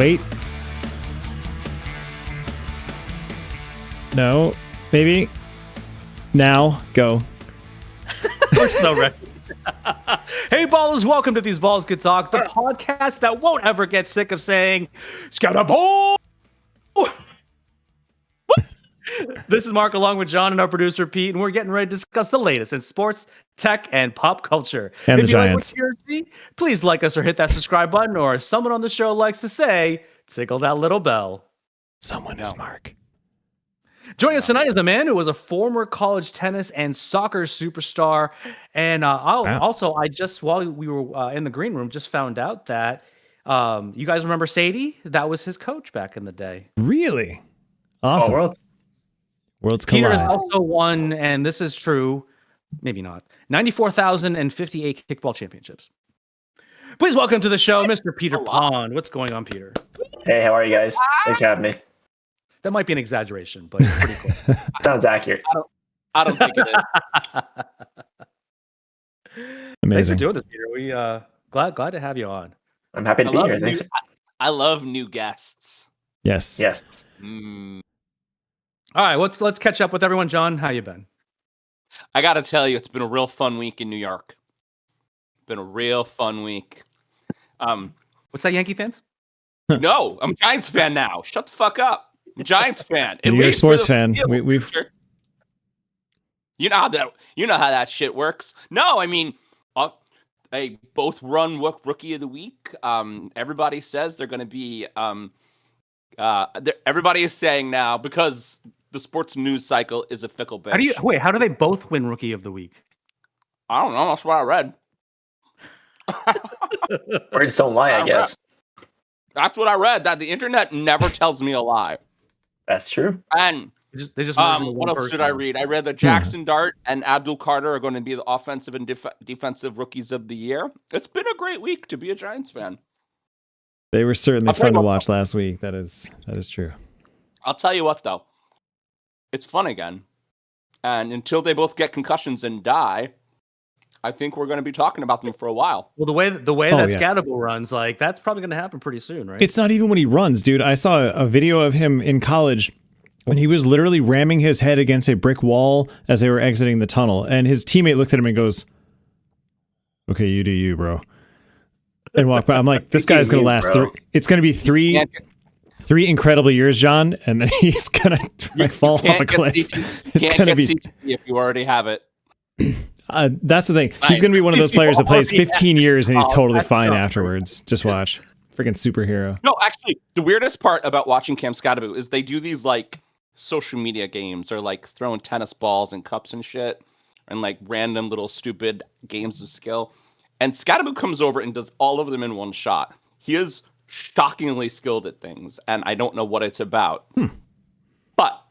Wait. No. Maybe. Now. Go. We're so ready. Hey, ballers, welcome to These Balls Could Talk, the podcast that won't ever get sick of saying, Skattebo! This is Mark along with John and our producer Pete, and we're getting ready to discuss the latest in sports, tech, and pop culture. And if the you Giants. Like what you see, please like us or hit that subscribe button, or as someone on the show likes to say, tickle that little bell. Someone is Mark. Joining us tonight is a man who was a former college tennis and soccer superstar. And also, I just, while we were in the green room, just found out that you guys remember Sadie? That was his coach back in the day. Really? Awesome. Worlds collide. Peter has also won, and this is true, maybe not, 94,058 kickball championships. Please welcome to the show, Mr. Peter Pond. What's going on, Peter? Hey, how are you guys? Thanks for having me. That might be an exaggeration, but it's pretty cool. Sounds accurate. I don't think it is. Amazing. Thanks for doing this, Peter. We glad to have you on. I'm happy to be here. Thanks. I love new guests. Yes. Yes. All right, let's catch up with everyone. John, how you been? I got to tell you, it's been a real fun week in New York. Been a real fun week. What's that, Yankee fans? No, I'm a Giants fan now. Shut the fuck up. I'm a Giants fan. New York sports fan. We've you know how that shit works. No, I mean, they both run rookie of the week. Everybody says they're going to be. Everybody is saying now, because the sports news cycle is a fickle bitch. How do they both win rookie of the week? I don't know. That's what I read. Words don't lie, I guess. That's what I read. That the internet never tells me a lie. That's true. And they just what else did I read? I read that Jaxon Dart and Abdul Carter are going to be the offensive and defensive rookies of the year. It's been a great week to be a Giants fan. They were certainly fun to watch last week. That is true. I'll tell you what, though. It's fun again. And until they both get concussions and die, I think we're going to be talking about them for a while. Well, the way that Skattebo runs, like, that's probably going to happen pretty soon, right? It's not even when he runs, dude. I saw a video of him in college when he was literally ramming his head against a brick wall as they were exiting the tunnel. And his teammate looked at him and goes, "Okay, you do you, bro." And walk by. I'm like, this guy's going to last it's going to be three incredible years, John, and then he's going to fall off a cliff. It's going to be if you already have it. That's the thing. He's going to be one of those players that plays 15 years and he's totally fine afterwards. Just watch. Freaking superhero. No, actually, the weirdest part about watching Cam Skattebo is they do these like social media games or like throwing tennis balls and cups and shit and like random little stupid games of skill. And Skattebo comes over and does all of them in one shot. He is shockingly skilled at things, and I don't know what it's about. But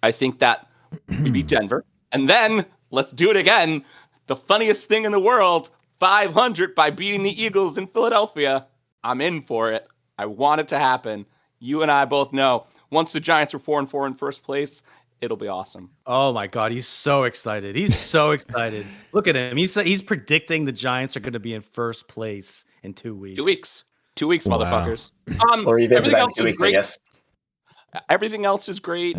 I think that we beat Denver. And then, let's do it again. The funniest thing in the world, 500 by beating the Eagles in Philadelphia. I'm in for it. I want it to happen. You and I both know, once the Giants are 4-4 in first place, it'll be awesome. Oh my God, he's so excited. He's so excited. Look at him. He's predicting the Giants are going to be in first place in 2 weeks. 2 weeks. 2 weeks, wow. Motherfuckers. Or revisit that in 2 weeks, I guess. Everything else is great.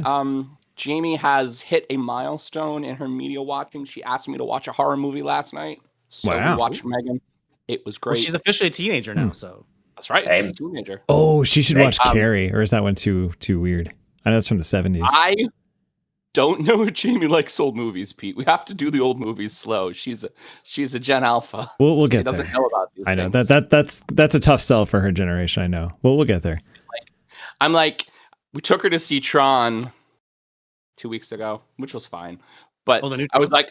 Jamie has hit a milestone in her media watching. She asked me to watch a horror movie last night. So we watched Megan. It was great. Well, she's officially a teenager now, so. That's right. She's a teenager. Oh, she should watch Carrie, or is that one too weird? I know it's from the 70s. I don't know if Jamie likes old movies, Pete. We have to do the old movies slow. She's a Gen Alpha. We'll get there. She doesn't know about these I know things. that's a tough sell for her generation. I know. We'll get there. I'm like, we took her to see Tron 2 weeks ago, which was fine. But I was like,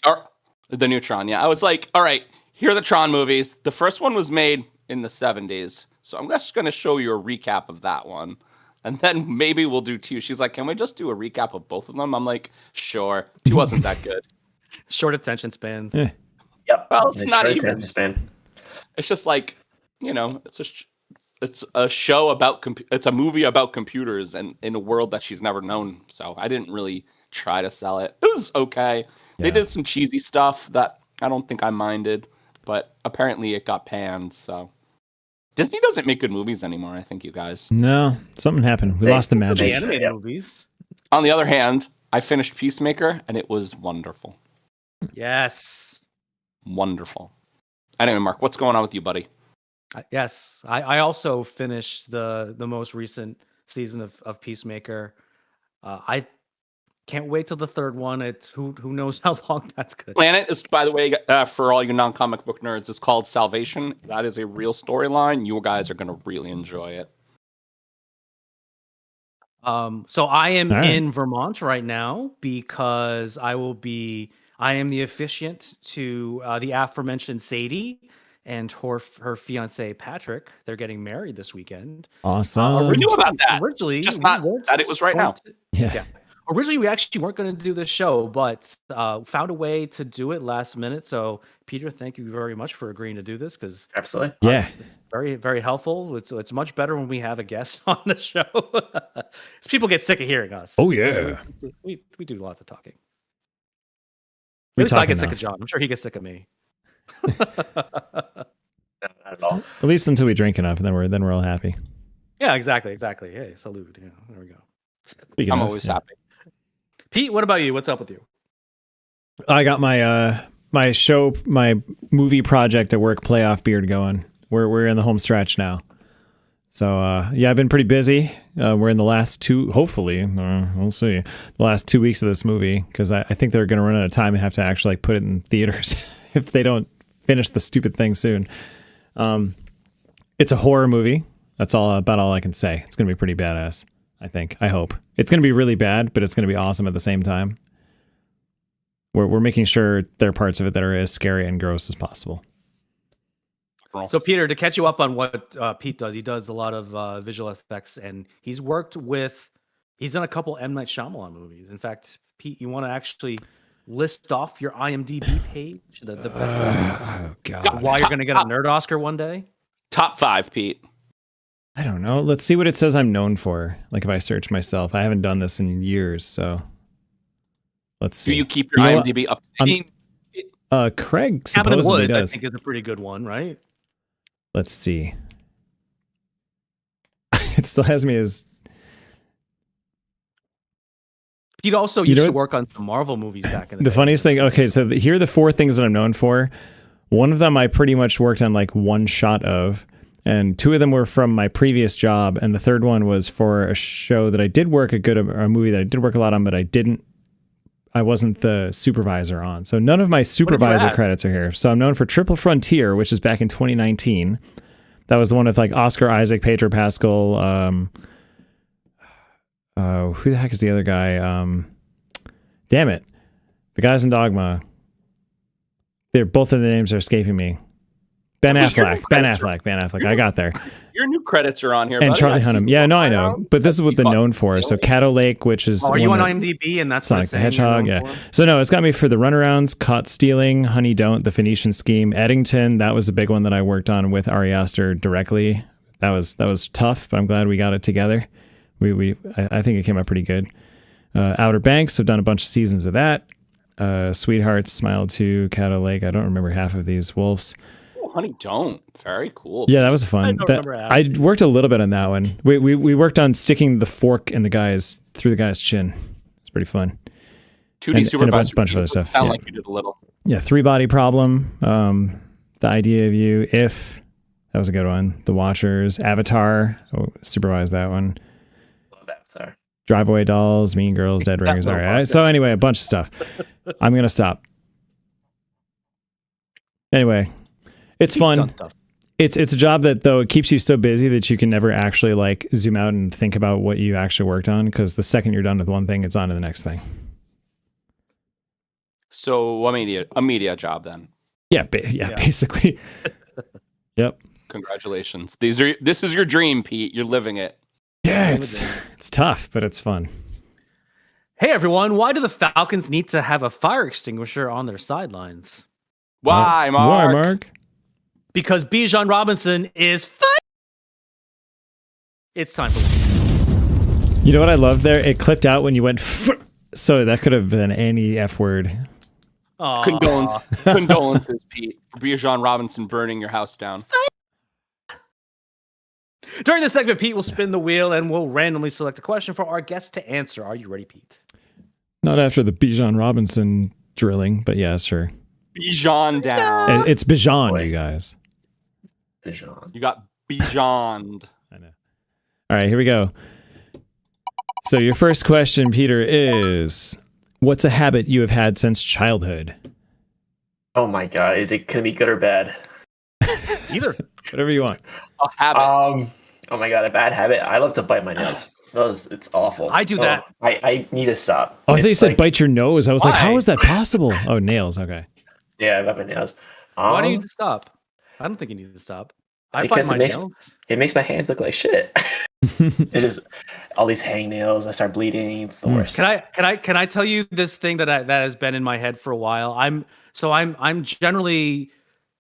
the new Tron, yeah. I was like, all right, here are the Tron movies. The first one was made in the 70s. So I'm just going to show you a recap of that one. And then maybe we'll do 2. She's like, can we just do a recap of both of them? I'm like, sure. 2 wasn't that good. Short attention spans. Yeah. Yep. Well, it's not even. Attention span. It's just like, it's a show about it's a movie about computers and in a world that she's never known. So I didn't really try to sell it. It was okay. Yeah. They did some cheesy stuff that I don't think I minded, but apparently it got panned. So Disney doesn't make good movies anymore, I think, you guys. No, something happened. We lost the The magic. animated Yep. movies. On the other hand, I finished Peacemaker, and it was wonderful. Yes. Wonderful. Anyway, Mark, what's going on with you, buddy? Yes. I also finished the most recent season of Peacemaker. I can't wait till the third one. It's who knows how long that's good. Planet is, by the way, for all you non-comic book nerds, is called Salvation. That is a real storyline. You guys are going to really enjoy it. So I am All right. in Vermont right now because I am the officiant to the aforementioned Sadie and her fiance Patrick. They're getting married this weekend. Awesome. We knew about that. Originally, Just we not weren't that it was right now. going to- Yeah. Originally, we actually weren't going to do the show, but found a way to do it last minute. So, Peter, thank you very much for agreeing to do this because Absolutely. Yeah. it's very, very helpful. It's much better when we have a guest on the show. 'Cause people get sick of hearing us. Oh, yeah. we do lots of talking. We At least I talk get sick enough. of John. I'm sure he gets sick of me. No, not at all. At least until we drink enough, and then we're all happy. Yeah, exactly. Hey, salute. Yeah, there we go. Speaking I'm of, always yeah. happy. Pete, what about you? What's up with you? I got my my movie project at work playoff beard going. We're in the home stretch now. So yeah, I've been pretty busy. We're in the last hopefully, we'll see, the last 2 weeks of this movie because I think they're going to run out of time and have to actually put it in theaters if they don't finish the stupid thing soon. It's a horror movie. That's about all I can say. It's going to be pretty badass. I hope it's going to be really bad, but it's going to be awesome at the same time. We're making sure there are parts of it that are as scary and gross as possible. So, Peter, to catch you up on what Pete does, he does a lot of visual effects, and he's done a couple M. Night Shyamalan movies. In fact, Pete, you want to actually list off your IMDb page, the best Oh God! why you're going to get a nerd Oscar one day? Top 5, Pete. I don't know. Let's see what it says I'm known for. Like if I search myself, I haven't done this in years, so let's see. Do you keep your You know what? IMDb up to date? Craig Cabin in the supposedly Woods, I does. think, is a pretty good one, right? Let's see. It still has me as Pete also You used know to what? work on some Marvel movies back in the the day. funniest thing. Okay, so here are the 4 things that I'm known for. One of them I pretty much worked on like one shot of, and 2 of them were from my previous job, and the third one was for a show that I did work a movie that I did work a lot on, but I wasn't the supervisor on. So none of my supervisor have? credits are here. So I'm known for Triple Frontier, which is back in 2019. That was the one with like Oscar Isaac, Pedro Pascal. Who the heck is the other guy? Damn it. The guys in Dogma. Both of the names are escaping me. Ben Well, your Affleck. credits Ben Affleck. I got there. Your new credits are on here, And buddy. Charlie I see Hunnam. them Yeah, no, I right know. now. But this is what they're known for. So Really? Caddo Lake, which is Oh, are you one on that- IMDb? And that's Sonic what the it's saying you're Hedgehog, known yeah. for? So no, it's got me for The Runarounds, Caught Stealing, Honey Don't, The Phoenician Scheme, Eddington. That was a big one that I worked on with Ari Aster directly. That was tough, but I'm glad we got it together. I think it came out pretty good. Outer Banks, I've done a bunch of seasons of that. Sweethearts, Smile 2, Caddo Lake. I don't remember half of these. Wolves. Oh, honey, don't. Very cool. Yeah, that was fun. I don't remember half. I worked a little bit on that one. We worked on sticking the fork in through the guy's chin. It's pretty fun. 2D and a supervisor. bunch of other stuff, Sound yeah. like you did a little. Yeah, 3-Body Problem, The Idea of You, If, that was a good one. The Watchers, Avatar, supervised that one. Love that, sorry. Drive-Away Dolls, Mean Girls, Dead Ringers. All little right. So anyway, a bunch of stuff. I'm gonna stop. Anyway, it's Pete's done fun. stuff. It's a job that though it keeps you so busy that you can never actually like zoom out and think about what you actually worked on because the second you're done with one thing, it's on to the next thing. So a media job then. Yeah, basically. Yep. Congratulations. This is your dream, Pete. You're living it. Yeah, it's tough, but it's fun. Hey, everyone. Why do the Falcons need to have a fire extinguisher on their sidelines? Why, Mark? Why, Mark? Because Bijan Robinson is It's time for You know what I love there? It clipped out when you went so that could have been any F word. Aw. Condolences, Pete, for Bijan Robinson burning your house down. During this segment, Pete will spin the wheel and we'll randomly select a question for our guest to answer. Are you ready, Pete? Not after the Bijan Robinson drilling, but yeah, sure. Bijan down. It's Bijan, Boy. you guys. Bijan. You got Bijaned. I know. All right, here we go. So your first question, Peter, is what's a habit you have had since childhood? Oh my god, is it gonna be good or bad? Either. Whatever you want. A habit. Oh my god, a bad habit. I love to bite my nails. It's awful. I do that. I need to stop. Oh, I thought you It's said like- bite your nose. I was like, Why? how is that possible? Oh, nails. Okay. Yeah, I bite my nails. Why do you need to stop? I don't think you need to stop. I Because find my nails. it makes my hands look like shit. It is all these hangnails. I start bleeding. It's the worst. Can I tell you this thing that has been in my head for a while? I'm generally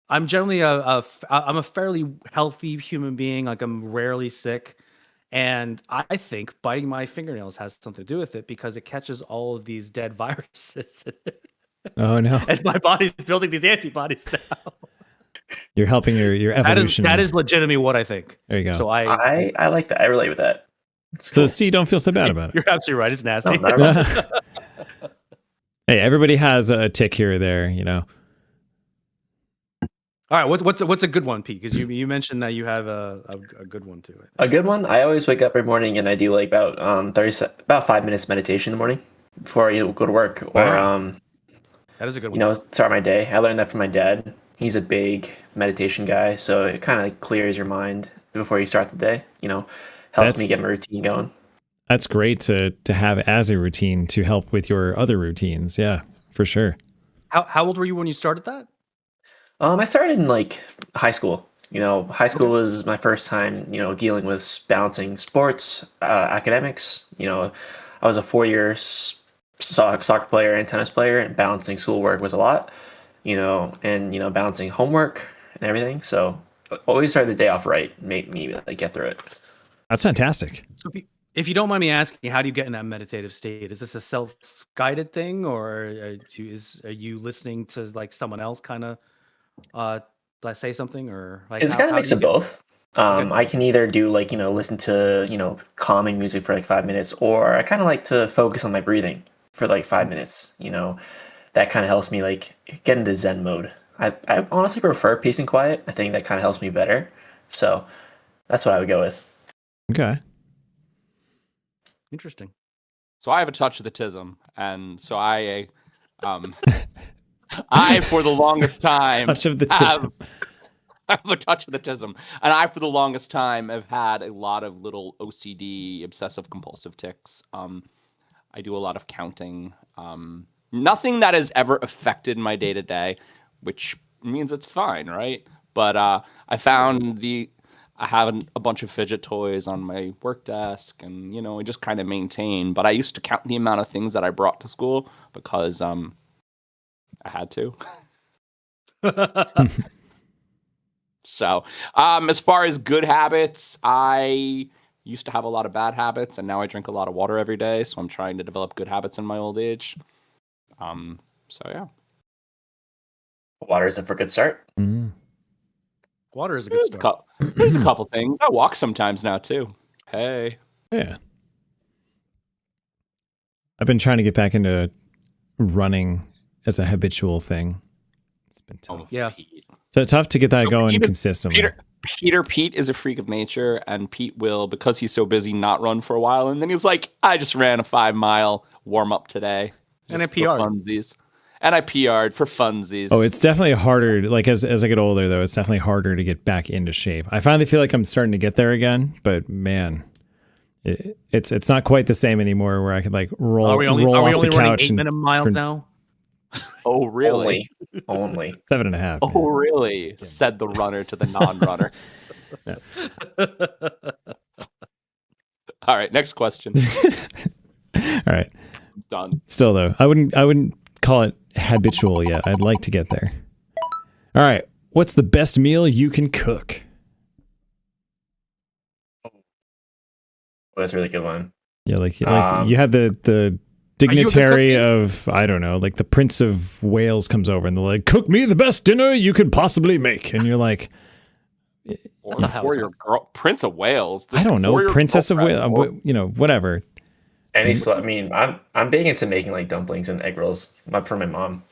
I'm a fairly healthy human being. Like I'm rarely sick, and I think biting my fingernails has something to do with it because it catches all of these dead viruses, Oh, no. and my body's building these antibodies now. You're helping your evolution. That is legitimately what I think. There you go. So I I like that. I relate with that. It's So cool. see, don't feel so bad about it. You're absolutely right. It's nasty. No, not at all. Hey, everybody has a tick here or there, you know. All right, what's a good one, Pete? Because you mentioned that you have a good one too. A good one. I always wake up every morning and I do like about 5 minutes meditation in the morning before I go to work or Wow. That is a good you one. know, start my day. I learned that from my dad. He's a big meditation guy, so it kind of clears your mind before you start the day. You know, helps That's- me get my routine going. That's great to have as a routine to help with your other routines. Yeah, for sure. How old were you when you started that? I started in like high school. You know, high school was my first time, you know, dealing with balancing sports, academics. You know, I was a 4-year soccer player and tennis player, and balancing schoolwork was a lot. You know, and you know, balancing homework and everything. So always start the day off right, make me like get through it. That's fantastic. So if you don't mind me asking, how do you get in that meditative state? Is this a self-guided thing, or are you listening to like someone else kind of let's say something, or like It's kind of how mix do of you get- both. Okay. I can either do like, you know, listen to, you know, calming music for like 5 minutes, or I kind of like to focus on my breathing for like 5 minutes. You know, that kind of helps me like get into Zen mode. I honestly prefer peace and quiet. I think that kind of helps me better. So that's what I would go with. Okay. Interesting. So I have a touch of the tism, and so I for the longest time Touch of the have- tism. I have a touch of the tism, and I for the longest time have had a lot of little OCD, obsessive compulsive tics. I do a lot of counting. Nothing that has ever affected my day to day, which means it's fine, right? But I found I have a bunch of fidget toys on my work desk, and you know, I just kind of maintain. But I used to count the amount of things that I brought to school because I had to. So, as far as good habits, I used to have a lot of bad habits, and now I drink a lot of water every day. So I'm trying to develop good habits in my old age. So yeah, Water is a for good start. Mm. Water is a good there's start. there's a couple things. I walk sometimes now too. Hey, Yeah. I've been trying to get back into running as a habitual thing. It's been tough. Yeah. Pete. So tough to get that So going Peter- consistently. Pete is a freak of nature, and Pete will, because he's so busy, not run for a while, and then he's like, I just ran a 5-mile warm up today, And just I PR'd. for funsies, and I PR'd for funsies. Oh, it's definitely harder. Like as I get older, though, it's definitely harder to get back into shape. I finally feel like I'm starting to get there again, but man, it's not quite the same anymore. Where I could like roll Are we only off running the couch 8-minute miles for now? Oh really? Only. 7.5. Oh really? Said the runner to the non-runner. All right, next question. All right. Done. Still though, I wouldn't call it habitual yet. I'd like to get there. All right. What's the best meal you can cook? Oh, that's a really good one. Yeah, like you had the dignitary of, I don't know, like the Prince of Wales comes over and they're like, cook me the best dinner you could possibly make. And you're like, Or the hell for is your that? girl, Prince of Wales. I don't know, For your Princess of girlfriend, Wales, or- whatever. I mean, I'm big into making like dumplings and egg rolls. For my mom,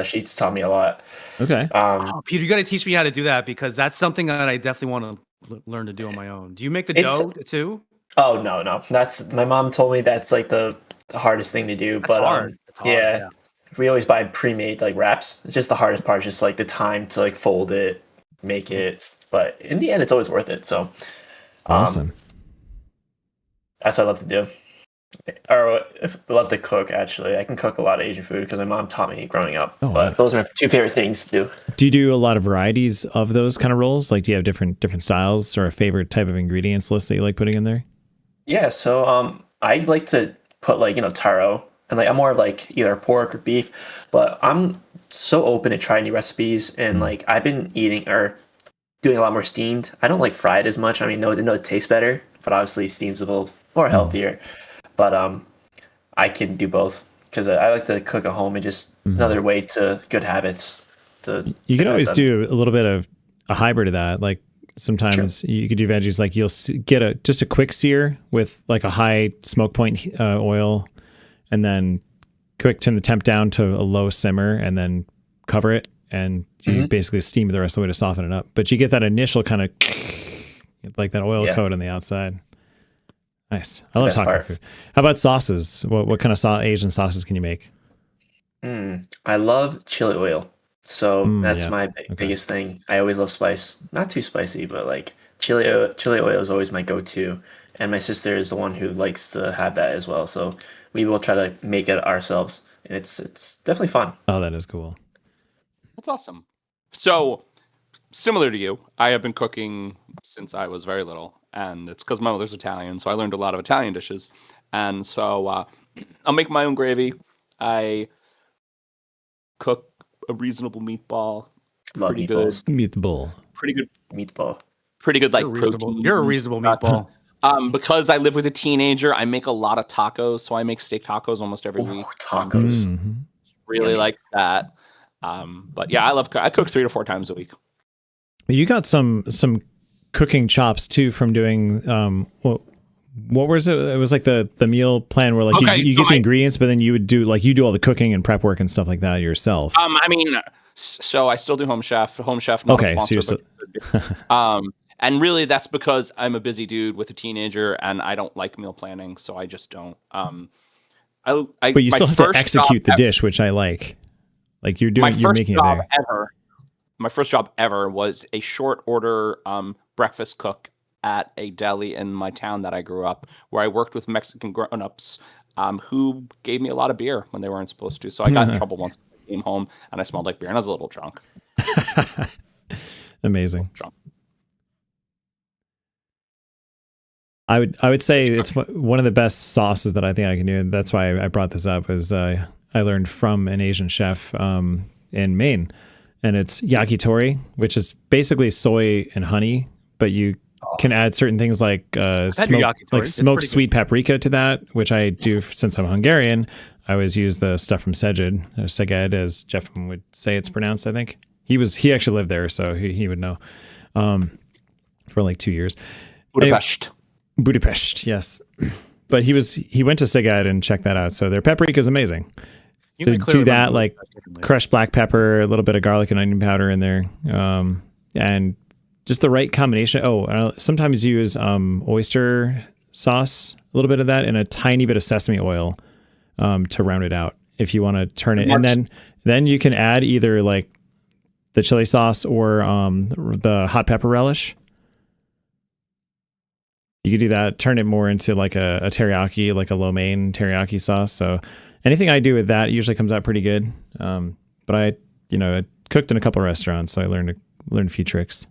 she's taught me a lot. Okay. Um, Oh, Peter, you got to teach me how to do that because that's something that I definitely want to learn to do on my own. Do you make the It's dough too? oh no, that's my mom told me that's like the hardest thing to do. That's But hard. It's hard. yeah, Yeah. we always buy pre-made like wraps. It's just the hardest part, just like the time to like fold it, make it. But in the end, it's always worth it. So Awesome. that's what I love to do. Or if I love to cook, actually. I can cook a lot of Asian food because my mom taught me growing up. Oh, But wow. those are my two favorite things to do. Do you do a lot of varieties of those kind of rolls? Like, do you have different styles or a favorite type of ingredients list that you like putting in there? Yeah, so I like to put like, taro, and like I'm more of like either pork or beef, but I'm so open to trying new recipes, and like I've been eating or doing a lot more steamed. I don't like fried as much. I mean, no, it tastes better, but obviously steam's a little more healthier. But I can do both because I like to cook at home and just another way to good habits. You can always do a little bit of a hybrid of that. Like sometimes you could do veggies, like you'll get just a quick sear with like a high smoke point oil, and then quick turn the temp down to a low simmer, and then cover it, and you basically steam it the rest of the way to soften it up. But you get that initial kind of like that oil coat on the outside. Nice. I love taco food. How about sauces? What kind of Asian sauces can you make? I love chili oil. So that's my Okay. biggest thing. I always love spice. Not too spicy, but like chili oil is always my go-to. And my sister is the one who likes to have that as well. So we will try to make it ourselves. And it's definitely fun. Oh, that is cool. That's awesome. So, similar to you, I have been cooking since I was very little, and it's because my mother's Italian, so I learned a lot of Italian dishes. And so I'll make my own gravy. I cook a reasonable meatball. Love Pretty meatballs. Meatball. Pretty good. Meatball. Pretty good, like You're reasonable. protein. You're a reasonable meatball. Because I live with a teenager, I make a lot of tacos. So I make steak tacos almost every week. Tacos. Really like that. But yeah, I cook 3 to 4 times a week. You got some cooking chops too from doing what was it? It was like the meal plan where like you get the ingredients, but then you would do all the cooking and prep work and stuff like that yourself. I mean, so I still do Home Chef. Home Chef, not a sponsor, and really that's because I'm a busy dude with a teenager and I don't like meal planning, so I just don't. But you still have to execute the dish, which I like. Like you're making it there. My first job ever was a short order breakfast cook at a deli in my town that I grew up, where I worked with Mexican grown-ups who gave me a lot of beer when they weren't supposed to. So I got in trouble once I came home and I smelled like beer and I was a little drunk. Amazing. I would say it's one of the best sauces that I think I can do. And that's why I brought this up, is I learned from an Asian chef in Maine, and it's yakitori, which is basically soy and honey, but you can add certain things like smoked sweet paprika to that, which I do since I'm Hungarian. I always use the stuff from Szeged, as Jeff would say it's pronounced. I think he actually lived there, so he would know. For like 2 years. Budapest, yes. But he went to Szeged and checked that out. So their paprika is amazing. So do that, like crushed black pepper, a little bit of garlic and onion powder in there, and just the right combination. Sometimes you use oyster sauce, a little bit of that, and a tiny bit of sesame oil to round it out if you want to turn it. And then you can add either like the chili sauce or the hot pepper relish. You could do that, turn it more into like a teriyaki, like a lo mein teriyaki sauce. So anything I do with that usually comes out pretty good. But I cooked in a couple of restaurants, so I learned a few tricks.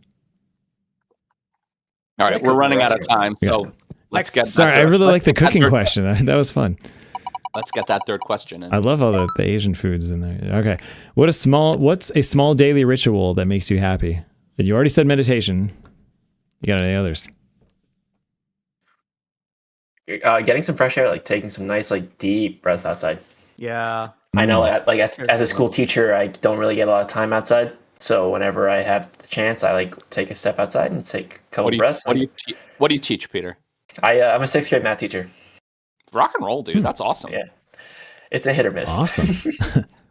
All right, we're running out of time, so let's get. Sorry, I really like the cooking question. That was fun. Let's get that third question in. I love all the Asian foods in there. Okay, what's a small daily ritual that makes you happy? And you already said meditation. You got any others? Getting some fresh air, like taking some nice, like deep breaths outside. Yeah. I know, like as a school teacher, I don't really get a lot of time outside. So whenever I have the chance, I like take a step outside and take a couple breaths. What do you teach, Peter? I'm a 6th grade math teacher. Rock and roll, dude. That's awesome. Yeah, it's a hit or miss. Awesome.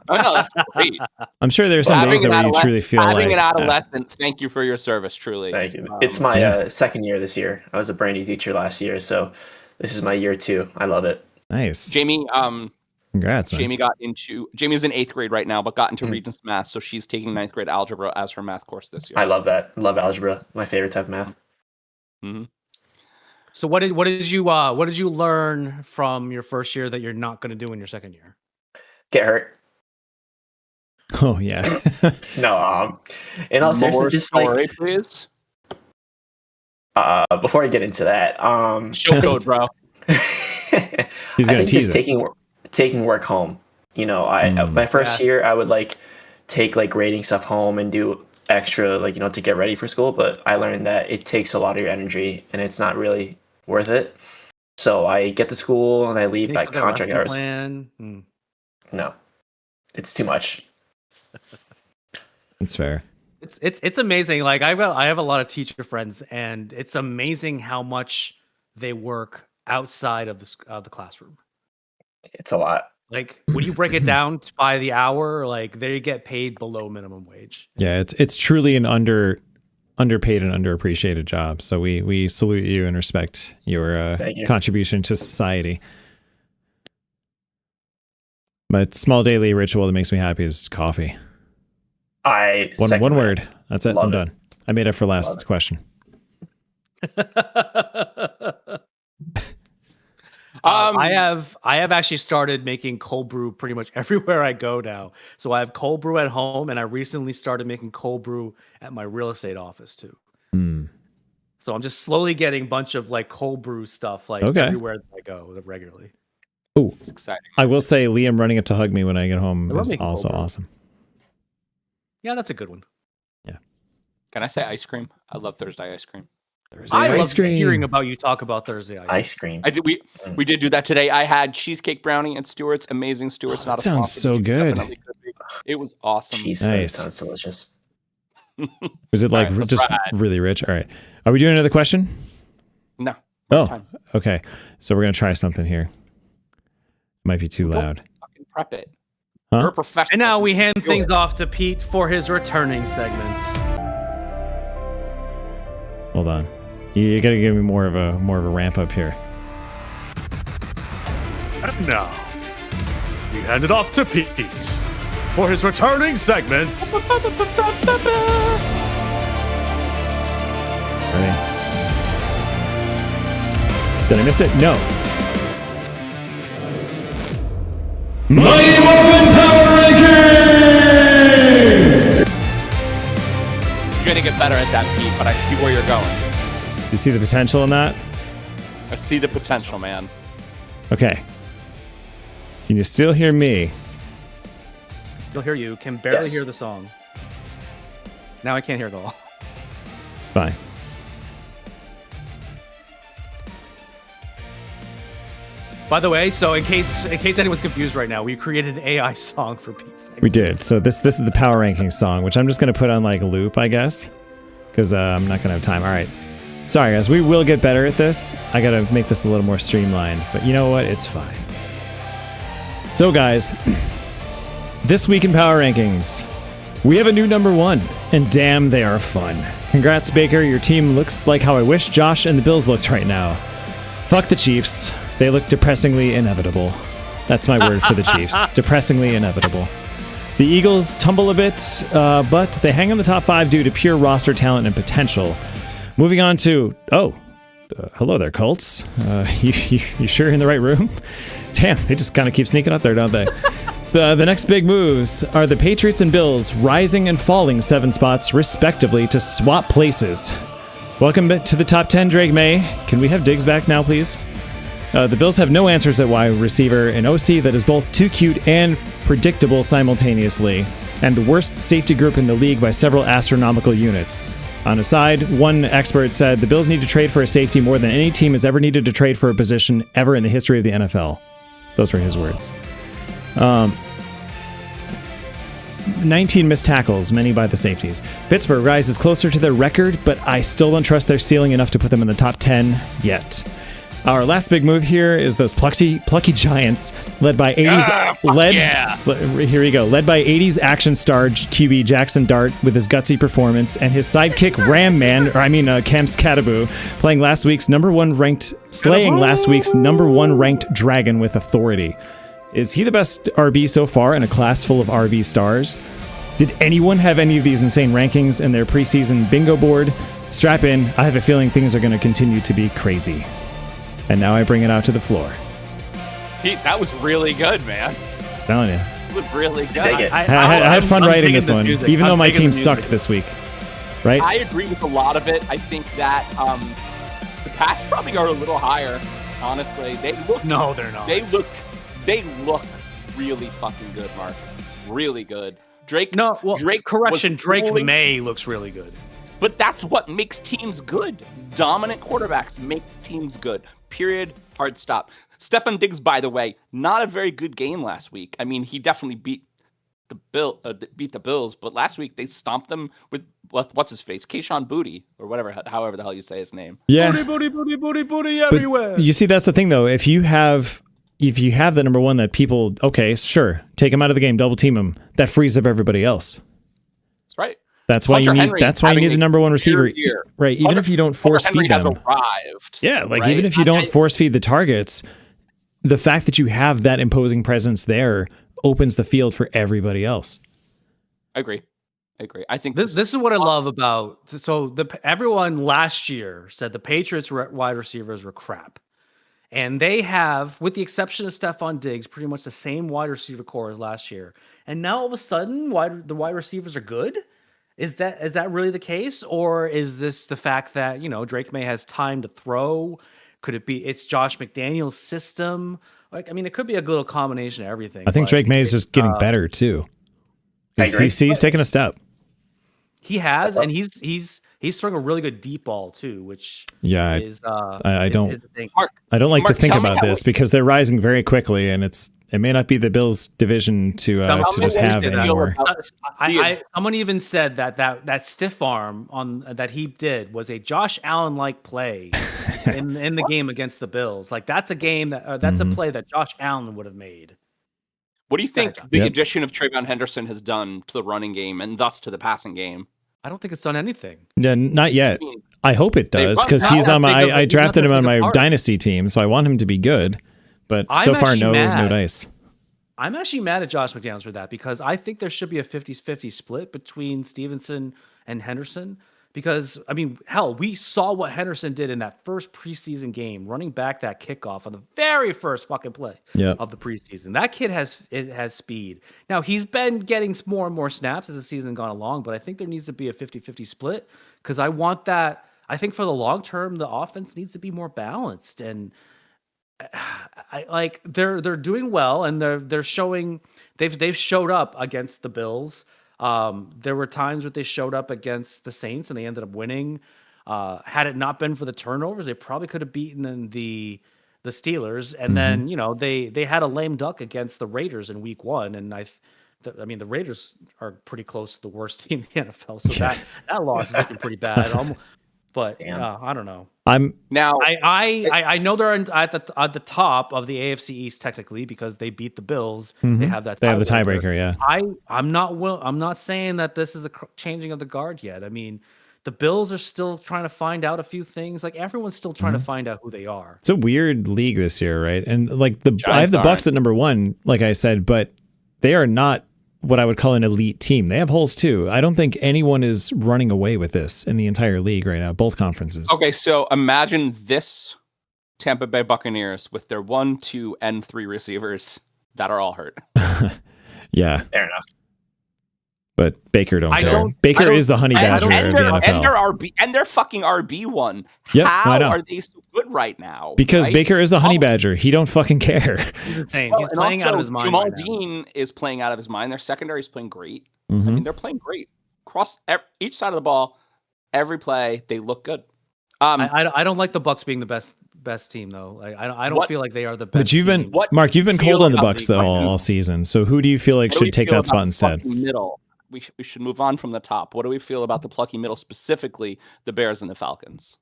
Oh no, that's great. I'm sure there's some days where you truly feel like having an adolescent. Thank you for your service, truly. Thank you. It's my second year this year. I was a brand new teacher last year, so this is my year 2. I love it. Nice. Jamie, congrats, man. Jamie's in 8th grade right now, but got into Regents math, so she's taking 9th grade algebra as her math course this year. I love that. Love algebra. My favorite type of math. Mm-hmm. So what did you learn from your first year that you're not going to do in your second year? Get hurt. Oh yeah. No, in all seriousness, just story, please. Before I get into that, show code, bro. He's gonna tease just taking work home. You know, my first year I would like take like grading stuff home and do extra like to get ready for school, but I learned that it takes a lot of your energy and it's not really worth it. So I get to school and I leave like contract hours. No, it's too much. It's fair. It's amazing. Like I have a lot of teacher friends, and it's amazing how much they work outside of the classroom. It's a lot. Like when you break it down by the hour, like they get paid below minimum wage. Yeah, it's truly an underpaid and underappreciated job. So we salute you and respect your contribution to society. My small daily ritual that makes me happy is coffee. One word. That's it. I'm done. I made it for last question. I have actually started making cold brew pretty much everywhere I go now. So I have cold brew at home, and I recently started making cold brew at my real estate office too. So I'm just slowly getting a bunch of like cold brew stuff like everywhere that I go regularly. Oh, it's exciting. I will say Liam running up to hug me when I get home is also awesome. Yeah, that's a good one. Yeah. Can I say ice cream? I love Thursday ice cream. I love hearing about you talk about Thursday ice cream. I did. We did do that today. I had cheesecake brownie at Stewart's. Amazing Stewart's. That sounds so good. It was awesome. Jeez, nice. That sounds delicious. Was it like really rich? All right. Are we doing another question? No. Oh, okay. So we're gonna try something here. Might be too loud. Fucking prep it. Huh? You're a professional. And now we hand things off to Pete for his returning segment. Hold on. You gotta give me more of a ramp up here. And now we hand it off to Pete for his returning segment. Ready? Did I miss it? No. Mighty Morphin Power Rankings! You're gonna get better at that, Pete, but I see where you're going. You see the potential in that? I see the potential, man. Okay. Can you still hear me? Still hear you. Can barely hear the song. Now I can't hear it all. Fine. By the way, so in case anyone's confused right now, we created an AI song for Pete's segment. We did. So this is the Power Rankings song, which I'm just going to put on like loop, I guess, because I'm not going to have time. All right. Sorry, guys. We will get better at this. I got to make this a little more streamlined, but you know what? It's fine. So, guys, this week in Power Rankings, we have a new number 1, and damn, they are fun. Congrats, Baker. Your team looks like how I wish Josh and the Bills looked right now. Fuck the Chiefs. They look depressingly inevitable. That's my word for the Chiefs. Depressingly inevitable. The Eagles tumble a bit, but they hang on the top 5 due to pure roster talent and potential. Moving on to... hello there, Colts. You sure you're in the right room? Damn, they just kind of keep sneaking up there, don't they? The next big moves are the Patriots and Bills rising and falling 7 spots, respectively, to swap places. Welcome back to the top 10, Drake May. Can we have Diggs back now, please? The Bills have no answers at wide receiver, an OC that is both too cute and predictable simultaneously, and the worst safety group in the league by several astronomical units. On a side, one expert said the Bills need to trade for a safety more than any team has ever needed to trade for a position ever in the history of the NFL. Those were his words. 19 missed tackles, many by the safeties. Pittsburgh rises closer to their record, but I still don't trust their ceiling enough to put them in the top 10 yet. Our last big move here is those plucky Giants, led by 80s here we go. Led by 80s action star QB Jaxon Dart with his gutsy performance and his sidekick Cam Skattebo slaying last week's number one ranked dragon with authority. Is he the best RB so far in a class full of RB stars? Did anyone have any of these insane rankings in their preseason bingo board? Strap in. I have a feeling things are going to continue to be crazy. And now I bring it out to the floor. Pete, that was really good, man. I'm telling you. It was really good. I had fun writing this one, even though my team sucked this week. Right? I agree with a lot of it. I think that the Pats probably are a little higher, honestly. No, they're not. They look really fucking good, Mark. Really good. Drake May looks really good. But that's what makes teams good. Dominant quarterbacks make teams good. Period. Hard stop. Stefon Diggs, by the way, not a very good game last week. I mean, he definitely beat the Bills, but last week they stomped them with what's his face, Kayshon Boutte, or however the hell you say his name. Yeah. Booty everywhere. But you see, that's the thing though. If you have the number one that people, okay, sure, take him out of the game, double team him, that frees up everybody else. That's right. That's why you need the number one receiver, right? Even if you don't force feed them, arrived, yeah, like even if you don't force feed the targets, the fact that you have that imposing presence there opens the field for everybody else. I agree. I think this is what I love about. So everyone last year said the Patriots wide receivers were crap, and they have, with the exception of Stefon Diggs, pretty much the same wide receiver core as last year. And now all of a sudden, the wide receivers are good. Is that really the case, or is this the fact that Drake May has time to throw? Could it be it's Josh McDaniels' system? Like, I mean, it could be a little combination of everything. I think Drake May is just getting better too. He's taking a step. He has, and he's throwing a really good deep ball too, which is I don't like to think about this because they're rising very quickly, and it may not be the Bills' division to just have anymore. Someone even said that stiff arm that he did was a Josh Allen like play in the game against the Bills. Like that's a game that's a play that Josh Allen would have made. What do you think the addition of Trayvon Henderson has done to the running game and thus to the passing game? I don't think it's done anything. Yeah, not yet. I hope it does because he's on my. I drafted him on my dynasty team, so I want him to be good. But so far, no dice. I'm actually mad at Josh McDaniels for that because I think there should be a 50-50 split between Stevenson and Henderson. Because, I mean, hell, we saw what Henderson did in that first preseason game, running back that kickoff on the very first fucking play of the preseason. That kid has speed. Now, he's been getting more and more snaps as the season gone along, but I think there needs to be a 50-50 split because I want that. I think for the long term, the offense needs to be more balanced. And they're doing well, and they're showing they've showed up against the Bills. There were times where they showed up against the Saints and they ended up winning. Had it not been for the turnovers, they probably could have beaten the Steelers. And then, they had a lame duck against the Raiders in week 1. And I mean, the Raiders are pretty close to the worst team in the NFL. So that loss is looking pretty bad. But I don't know. I know they're at the top of the AFC East technically because they beat the Bills. They have the tiebreaker. Yeah. I'm not saying that this is a changing of the guard yet. I mean, the Bills are still trying to find out a few things. Like everyone's still trying to find out who they are. It's a weird league this year, right? And like I have the Bucks at number 1, like I said, but they are not what I would call an elite team. They have holes too. I don't think anyone is running away with this in the entire league right now, both conferences. Okay, so imagine this Tampa Bay Buccaneers with their 1, 2, and 3 receivers that are all hurt. Yeah. Fair enough. But Baker Baker is the honey badger of the NFL. And they're fucking RB1. Yep, How are they so good right now? Because Baker is the honey badger. He don't fucking care. He's insane. He's playing out of his mind. Jamal Dean is playing out of his mind. Their secondary is playing great. I mean, they're playing great. Across each side of the ball, every play, they look good. I don't like the Bucs being the best best team though. Like I don't feel like they are the best. But you've been team. Mark, you've been cold on the Bucks though right all season. So who do you feel like What do we should take feel that spot about the instead? plucky middle? We should move on from the top. What do we feel about the plucky middle, specifically the Bears and the Falcons?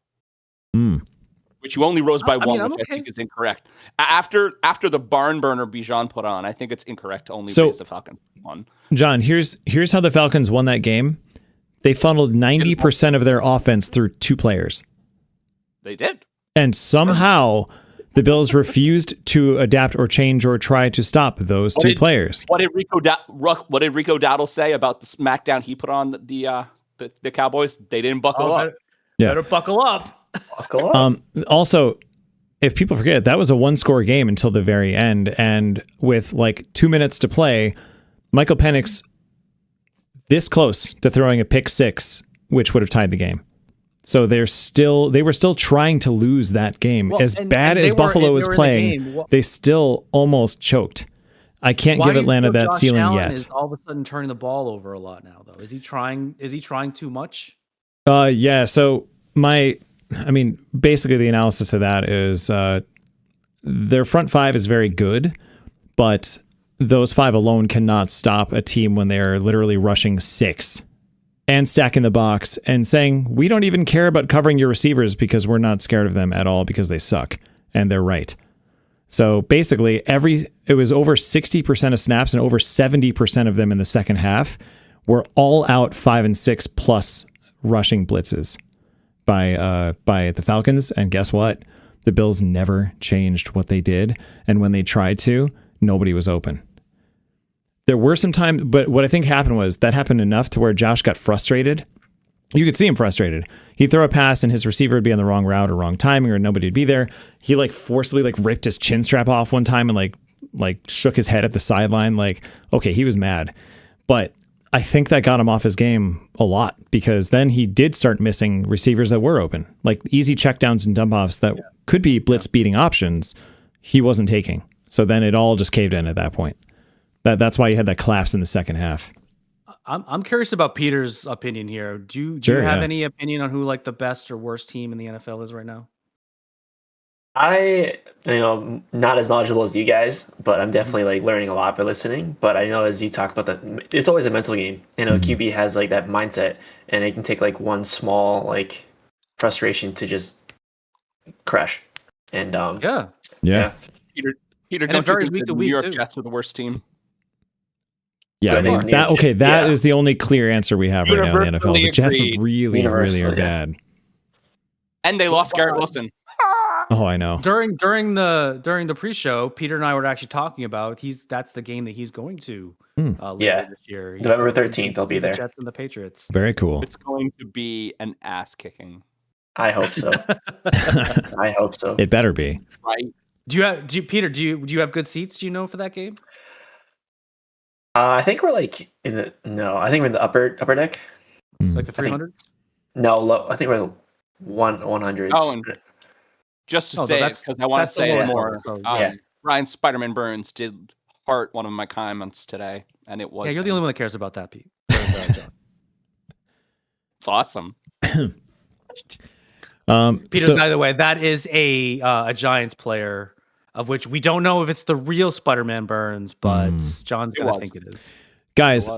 Which you only rose by one, which I think is incorrect. After the barn burner Bijan put on, I think it's incorrect to only raise the Falcons one. John, here's how the Falcons won that game. They funneled 90% of their offense through 2 players. They did. And somehow the Bills refused to adapt or change or try to stop those 2 players. What did Rico Dowdle say about the smackdown he put on the Cowboys? They didn't buckle up. Better buckle up. Also, if people forget, that was a 1-score game until the very end, and with like 2 minutes to play, Michael Penix this close to throwing a pick 6, which would have tied the game. So they were still trying to lose that game. Well, as bad as Buffalo was playing, they still almost choked. I can't give Atlanta that ceiling yet. Is all of a sudden turning the ball over a lot now, though. Is he trying too much? Yeah. So basically the analysis of that is their front 5 is very good, but those 5 alone cannot stop a team when they're literally rushing 6 and stacking the box and saying, we don't even care about covering your receivers because we're not scared of them at all because they suck. And they're right. So basically it was over 60% of snaps and over 70% of them in the second half were all out 5 and 6 plus rushing blitzes by the Falcons. And guess what? The Bills never changed what they did. And when they tried to, nobody was open. There were some times, but what I think happened was that happened enough to where Josh got frustrated. You could see him frustrated. He'd throw a pass and his receiver would be on the wrong route or wrong timing or nobody would be there. He forcibly ripped his chin strap off one time and shook his head at the sideline. Okay, he was mad. But I think that got him off his game a lot because then he did start missing receivers that were open, like easy checkdowns and dump offs that could be blitz beating options. He wasn't taking. So then it all just caved in at that point. That's why you had that collapse in the second half. I'm curious about Peter's opinion here. Do you have any opinion on who the best or worst team in the NFL is right now? Not as knowledgeable as you guys, but I'm definitely learning a lot by listening. But I know as you talk about that, it's always a mental game. QB has that mindset, and it can take one small frustration to just crash. And yeah. Peter, don't you think the New York Jets are the worst team? Yeah, that is the only clear answer we have right now in the NFL. The Jets really are bad. And they lost Garrett Wilson. Oh, I know. During the pre-show, Peter and I were actually talking about that's the game that he's going to later this year. November 13th, I'll be there. The Jets and the Patriots. Very cool. It's going to be an ass kicking. I hope so. I hope so. It better be. Right. Peter, do you have good seats? Do you know for that game? I think we're I think we're in the upper deck. Like the 300s? No, low. I think we're 100s. Oh, and just to say it, because I want to say it more. Ryan Spider-Man Burns did heart one of my comments today, and it was. Yeah, you're the only one that cares about that, Pete. It's awesome. Peter, by the way, that is a Giants player, of which we don't know if it's the real Spider-Man Burns, but John's gonna think it is. Guys,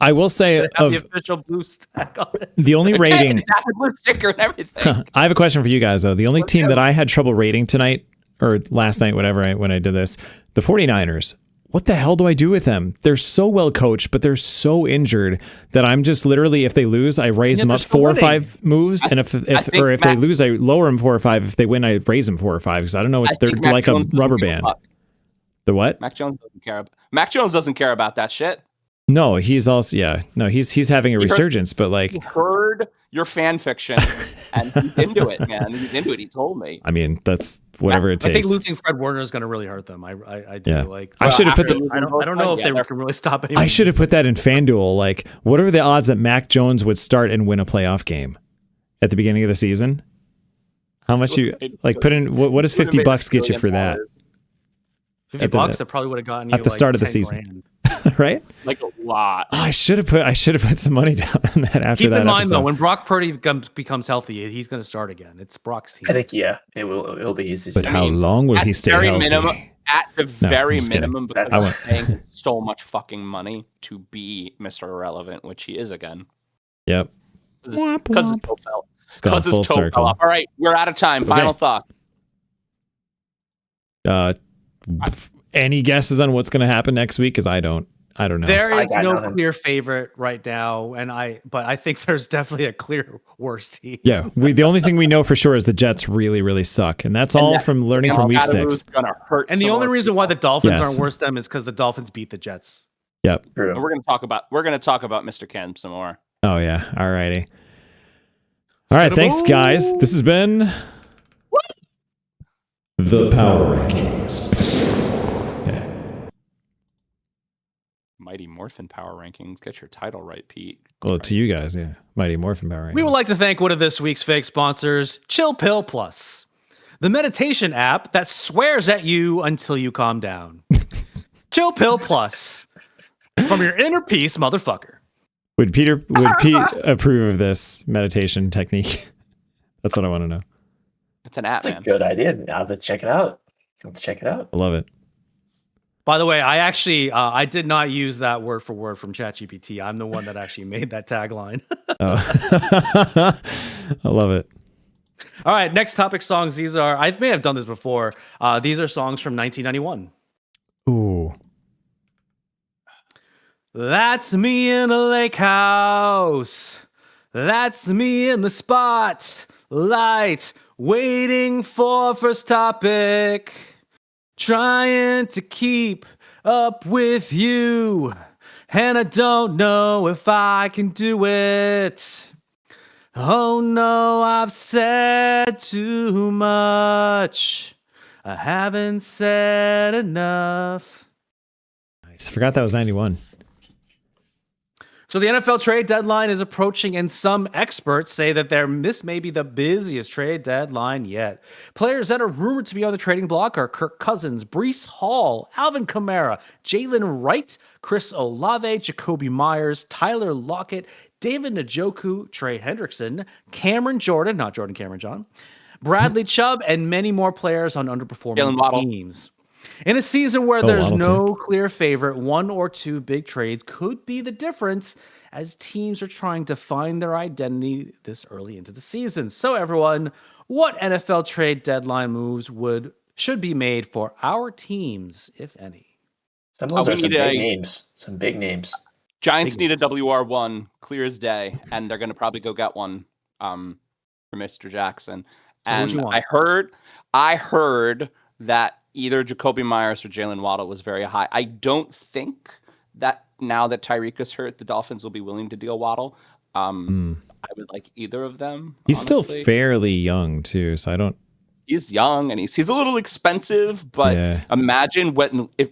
I will say the official blue stack on it. The only rating, the blue sticker and everything. I have a question for you guys though. The only team that I had trouble rating tonight or last night, when I did this, the 49ers. What the hell do I do with them? They're so well coached, but they're so injured that I'm just literally, if they lose, I raise them up 4 or 5 moves, and if they lose, I lower them 4 or 5. If they win, I raise them 4 or 5 because I don't know what they're like a rubber band. The what? Mac Jones doesn't care about that shit. No, he's also he's having a resurgence, but he heard your fan fiction and he's into it, man. He's into it. He told me. I mean, that's whatever it takes. I think losing Fred Warner is going to really hurt them. I do like. I should have put I don't know if they can really stop anyone. I should have put that in FanDuel. What are the odds that Mac Jones would start and win a playoff game at the beginning of the season? How much you put in? What does $50 get you for that? $50 that probably would have gotten you at the start of the season. Grand. right? Like a lot. Oh, I should have put some money down on that after Keep that in mind episode. though, when Brock Purdy becomes healthy, he's going to start again. It's Brock's team. I think it'll be easy. But how long will at he the stay very healthy? minimum, at the No, very I'm just kidding. minimum, because That's- I'm paying so much fucking money to be Mr. Irrelevant, which he is again. Yep. Because his toe fell. It's gone Because his full toe circle. fell off. All right, we're out of time. Final Okay. thoughts. Any guesses on what's going to happen next week? Because I don't know. There I is got no nothing. clear favorite right now, but I think there's definitely a clear worst team. Yeah, the only thing we know for sure is the Jets really, really suck, and that's all from learning from week Skattebo's 6. Gonna hurt And the some only more reason why the people. Dolphins Yes. aren't worse than them is because the Dolphins beat the Jets. Yep. True. And we're gonna talk about Mr. Ken some more. Oh yeah. All righty. All right. Thanks, guys. This has been the Power Rankings. Yeah. Mighty Morphin Power Rankings. Get your title right, Pete. Well, to you guys, yeah. Mighty Morphin Power Rankings. We would like to thank one of this week's fake sponsors, Chill Pill Plus, the meditation app that swears at you until you calm down. Chill Pill Plus, from your inner peace, motherfucker. Would Pete approve of this meditation technique? That's what I want to know. It's an app, That's a man. good idea. I'll have to check it out. I love it. By the way, I actually I did not use that word for word from ChatGPT. I'm the one that actually made that tagline. Oh. I love it. All right, next topic songs. These are, I may have done this before. These are songs from 1991. Ooh. That's me in the lake house. That's me in the spotlight, waiting for first topic. Trying to keep up with you, and I don't know if I can do it. Oh no, I've said too much. I haven't said enough. Nice. I forgot that was 91. So the NFL trade deadline is approaching, and some experts say that this may be the busiest trade deadline yet. Players that are rumored to be on the trading block are Kirk Cousins, Breece Hall, Alvin Kamara, Jalen Wright, Chris Olave, Jacoby Myers, Tyler Lockett, David Njoku, Trey Hendrickson, Cameron Jordan, not Jordan Cameron John, Bradley Chubb, and many more players on underperforming teams. In a season where there's no clear favorite, one or two big trades could be the difference as teams are trying to find their identity this early into the season. So everyone, what NFL trade deadline moves should be made for our teams, if any? Some of those are we some need big a- names. Some big names. Giants need a WR1 clear as day, and they're going to probably go get one for Mr. Jackson. So who'd And you want? I heard that either Jacoby Myers or Jalen Waddle was very high. I don't think that now that Tyreek is hurt, the Dolphins will be willing to deal Waddle. I would like eiteither of them. He's honestly. still fairly young too, so I don't. He's young and he's a little expensive, but Yeah. imagine if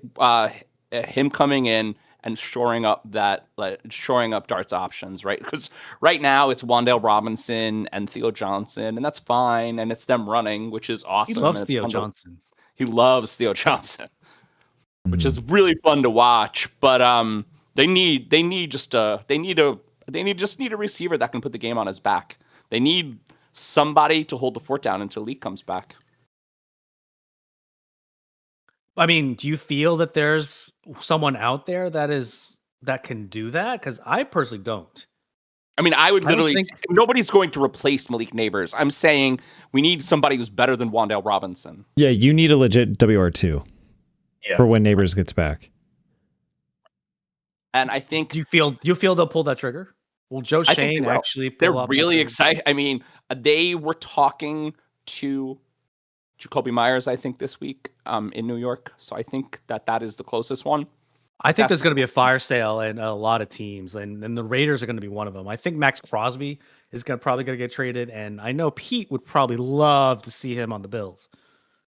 him coming in and shoring up Dart's options, right? Because right now it's Wan'Dale Robinson and Theo Johnson, and that's fine, and it's them running, which is awesome. He loves and it's Theo fun to- Johnson. He loves Theo Johnson, which is really fun to watch. But they just need a receiver that can put the game on his back. They need somebody to hold the fort down until Lee comes back. I mean, do you feel that there's someone out there that can do that? Because I personally don't. I mean, I would I don't literally. Nobody's going to replace Malik Neighbors. I'm saying we need somebody who's better than Wan'Dale Robinson. Yeah, you need a legit WR2 Yeah. for when Neighbors gets back. And I think Do you feel they'll pull that trigger? Will Joe I think Shane they will. actually pull they're up that really trigger? excited. I mean, they were talking to Jacoby Myers, I think, this week in New York. So I think that is the closest one. I think there's going to be a fire sale in a lot of teams, and the Raiders are going to be one of them. I think Max Crosby is probably going to get traded, and I know Pete would probably love to see him on the Bills.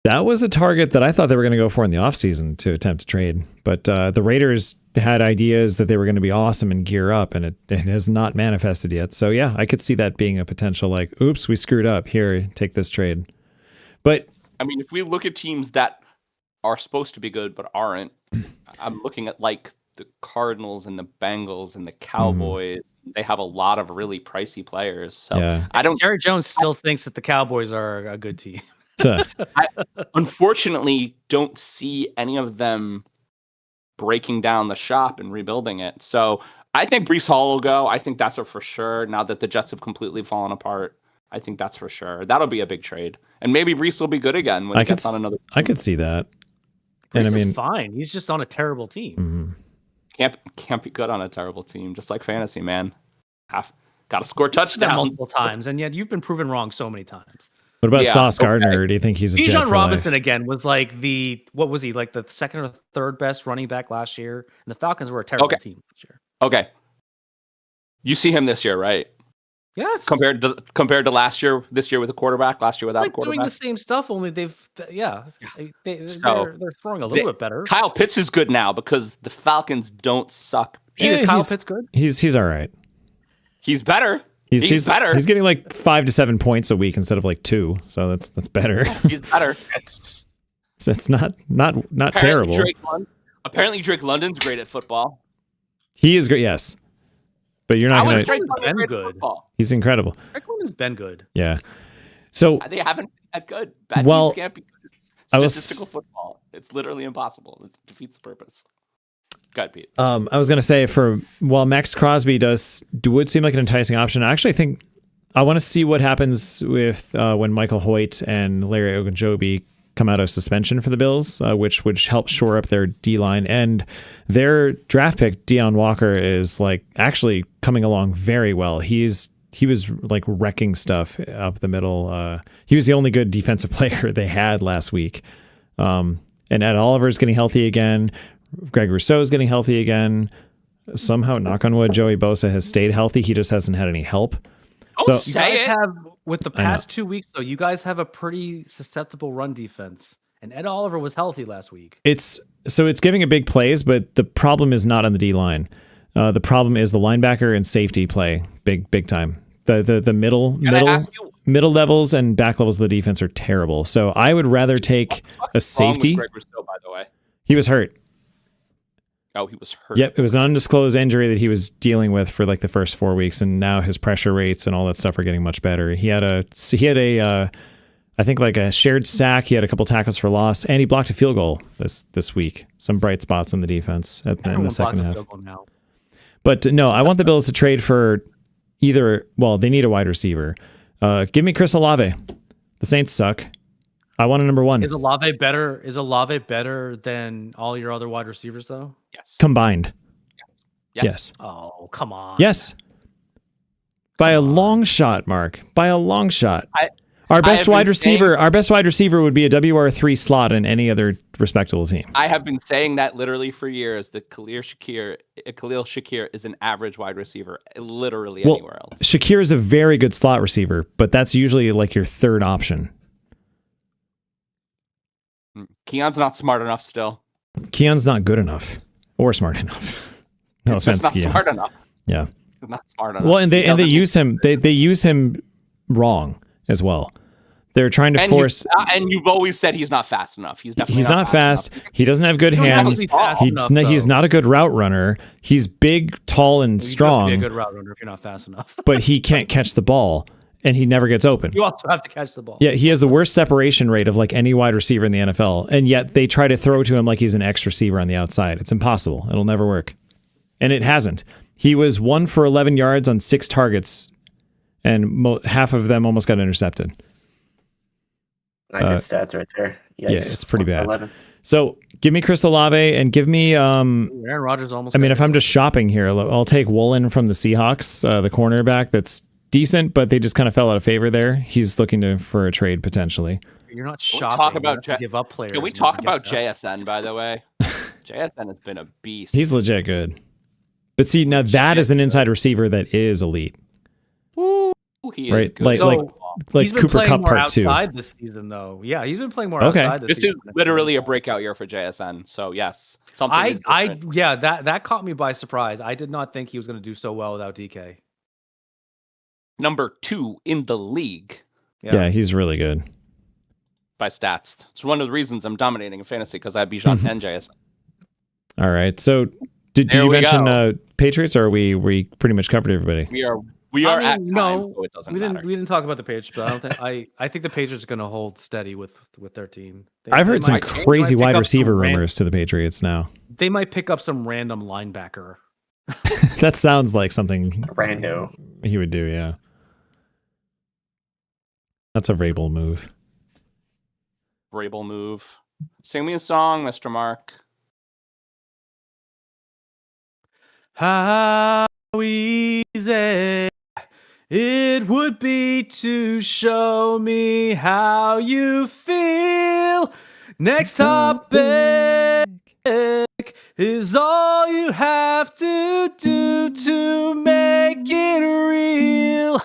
That was a target that I thought they were going to go for in the offseason to attempt to trade. But the Raiders had ideas that they were going to be awesome and gear up, and it has not manifested yet. So, yeah, I could see that being a potential, like, oops, we screwed up. Here, take this trade. But I mean, if we look at teams that are supposed to be good but aren't, I'm looking at like the Cardinals and the Bengals and the Cowboys. They have a lot of really pricey players. So Yeah. I don't. Jerry Jones still thinks that the Cowboys are a good team. So, I unfortunately don't see any of them breaking down the shop and rebuilding it. So I think Breece Hall will go. I think that's for sure. Now that the Jets have completely fallen apart, I think that's for sure. That'll be a big trade, and maybe Breece will be good again when he gets on another. I could see that. Breece And I mean, is fine. He's just on a terrible team. Can't be good on a terrible team. Just like fantasy, man. Got to score touchdowns multiple times, and yet you've been proven wrong so many times. What about Yeah, Sauce Gardner? Do you think he's a Jet Bijan for Robinson life? again was like what was he, like the second or third best running back last year? And the Falcons were a terrible team last year. Okay. You see him this year, right? Yes. Compared to last year, this year with a quarterback, last year It's without like a quarterback. doing the same stuff, only they're throwing a little bit better. Kyle Pitts is good now because the Falcons don't suck. Is Kyle Pitts good? He's all right. He's better. He's better. He's getting like 5 to 7 points a week instead of like 2, so that's better. He's better. So it's not terrible. Apparently Drake London's great at football. He is great, yes, but you're not going Drake to. London great at good. football? He's incredible. Drake London's been good. Yeah. So They haven't been that good. Bad Well, teams can't be good. It's I was- statistical football. It's literally impossible. It defeats the purpose. Go ahead, Pete. I was going to say, while Max Crosby would seem like an enticing option, I actually think I want to see what happens with when Michael Hoyt and Larry Ogunjobi come out of suspension for the Bills, which would help shore up their D-line. And their draft pick, Deion Walker, is like actually coming along very well. He was like wrecking stuff up the middle. He was the only good defensive player they had last week. And Ed Oliver's getting healthy again. Greg Rousseau's getting healthy again. Somehow, knock on wood, Joey Bosa has stayed healthy. He just hasn't had any help. Don't So- You guys say it. have, with the past 2 weeks, though, you guys have a pretty susceptible run defense. And Ed Oliver was healthy last week. It's giving a big plays, but the problem is not on the D line. The problem is the linebacker and safety play big time. The middle levels and back levels of the defense are terrible. So I would rather take a safety. Greg Rousseau, by the way. He was hurt. Oh, he was hurt. Yep, it was an undisclosed injury that he was dealing with for like the first 4 weeks, and now his pressure rates and all that stuff are getting much better. He had a I think like a shared sack. He had a couple tackles for loss, and he blocked a field goal this week. Some bright spots in the defense in the second half. Now. But no, I want the Bills to trade for either. Well, they need a wide receiver. Give me Chris Olave. The Saints suck. I want a number 1 Is Olave better than all your other wide receivers, though? Yes. combined. Yes. Oh, come on. Yes. By a long shot, Mark. By a long shot. Our best wide receiver would be a WR3 slot in any other respectable team. I have been saying that literally for years. That Khalil Shakir is an average wide receiver, literally anywhere else. Shakir is a very good slot receiver, but that's usually like your third option. Keon's not smart enough still. Keon's not good enough or smart enough. No He's offense, just not Keon. smart enough. Yeah. He's not smart enough. Well, and they doesn't- use him. They use him wrong as well. They're trying to and force. and you've always said he's not fast enough. He's definitely Not fast. enough. He doesn't have good You don't have to hands. be fast enough, He's though. not a good route runner. He's big, tall, and You have to be strong, a good route runner if you're not fast enough. but he can't catch the ball, and he never gets open. You also have to catch the ball. Yeah, he has the worst separation rate of like any wide receiver in the NFL, and yet they try to throw to him like he's an X receiver on the outside. It's impossible. It'll never work, and it hasn't. He was 1 for 11 yards on 6 targets, and half of them almost got intercepted. Not good stats right there. Yikes. Yeah, it's pretty bad. 11. So give me Chris Olave and give me. Aaron Rodgers almost. I mean, if I'm just shopping here, I'll take Woolen from the Seahawks, the cornerback. That's decent, but they just kind of fell out of favor there. He's looking for a trade potentially. You're not Can we shopping. talk about you have to give up players. Can we and talk get about up. JSN, by the way? JSN has been a beast. He's legit good. But see, now that is an inside receiver that is elite, Woo, he is right? good. Like He's been Cooper playing Cup more part 2. outside this season, though. Yeah, he's been playing more Okay. outside This is season. literally a breakout year for JSN. So yes, something. is different. yeah, that caught me by surprise. I did not think he was going to do so well without DK. Number 2 in the league Yeah, he's really good. by stats. It's one of the reasons I'm dominating in fantasy because I have Bijan and JSN. All right, so Did you mention Patriots, or we pretty much covered everybody? We are at time, so it doesn't matter. We didn't talk about the Patriots, but I don't think I think the Patriots are going to hold steady with their team. I've heard some crazy wide receiver rumors to the Patriots now. They might pick up some random linebacker. That sounds like something Rando he would do. Yeah, that's a Vrabel move. Vrabel move. Sing me a song, Mr. Mark. How easy it would be to show me how you feel. Next topic is all you have to do to make it real.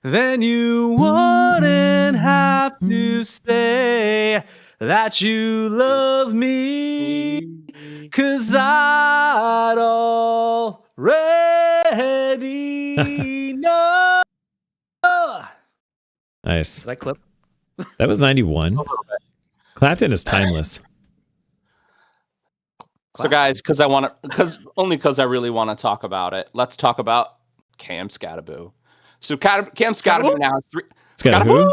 Then you wouldn't have to say that you love me, 'cause I'd already know. Nice. Did I clip? That was 91. Clapton is timeless. So guys, because I really want to talk about it. Let's talk about Cam Skattebo. So Cam Skattebo now has 3. Skattebo?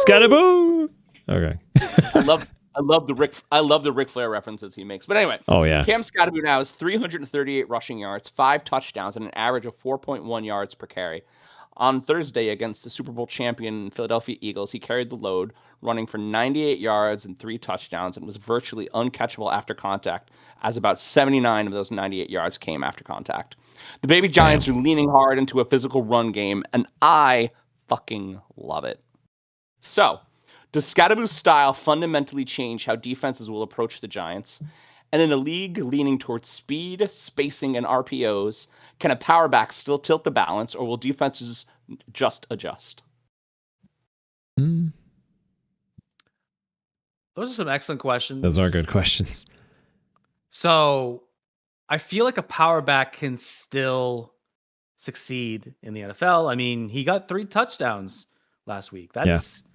Skattebo? Okay. I love the Ric Flair references he makes. But anyway, Cam Skattebo now has 338 rushing yards, 5 touchdowns, and an average of 4.1 yards per carry. On Thursday against the Super Bowl champion Philadelphia Eagles, he carried the load, running for 98 yards and 3 touchdowns, and was virtually uncatchable after contact, as about 79 of those 98 yards came after contact. The Baby Giants are leaning hard into a physical run game, and I fucking love it. So, does Skattebo's style fundamentally change how defenses will approach the Giants? And in a league leaning towards speed, spacing, and RPOs, can a power back still tilt the balance, or will defenses just adjust? Those are some excellent questions. Those are good questions. So I feel like a power back can still succeed in the NFL. I mean, he got 3 touchdowns last week.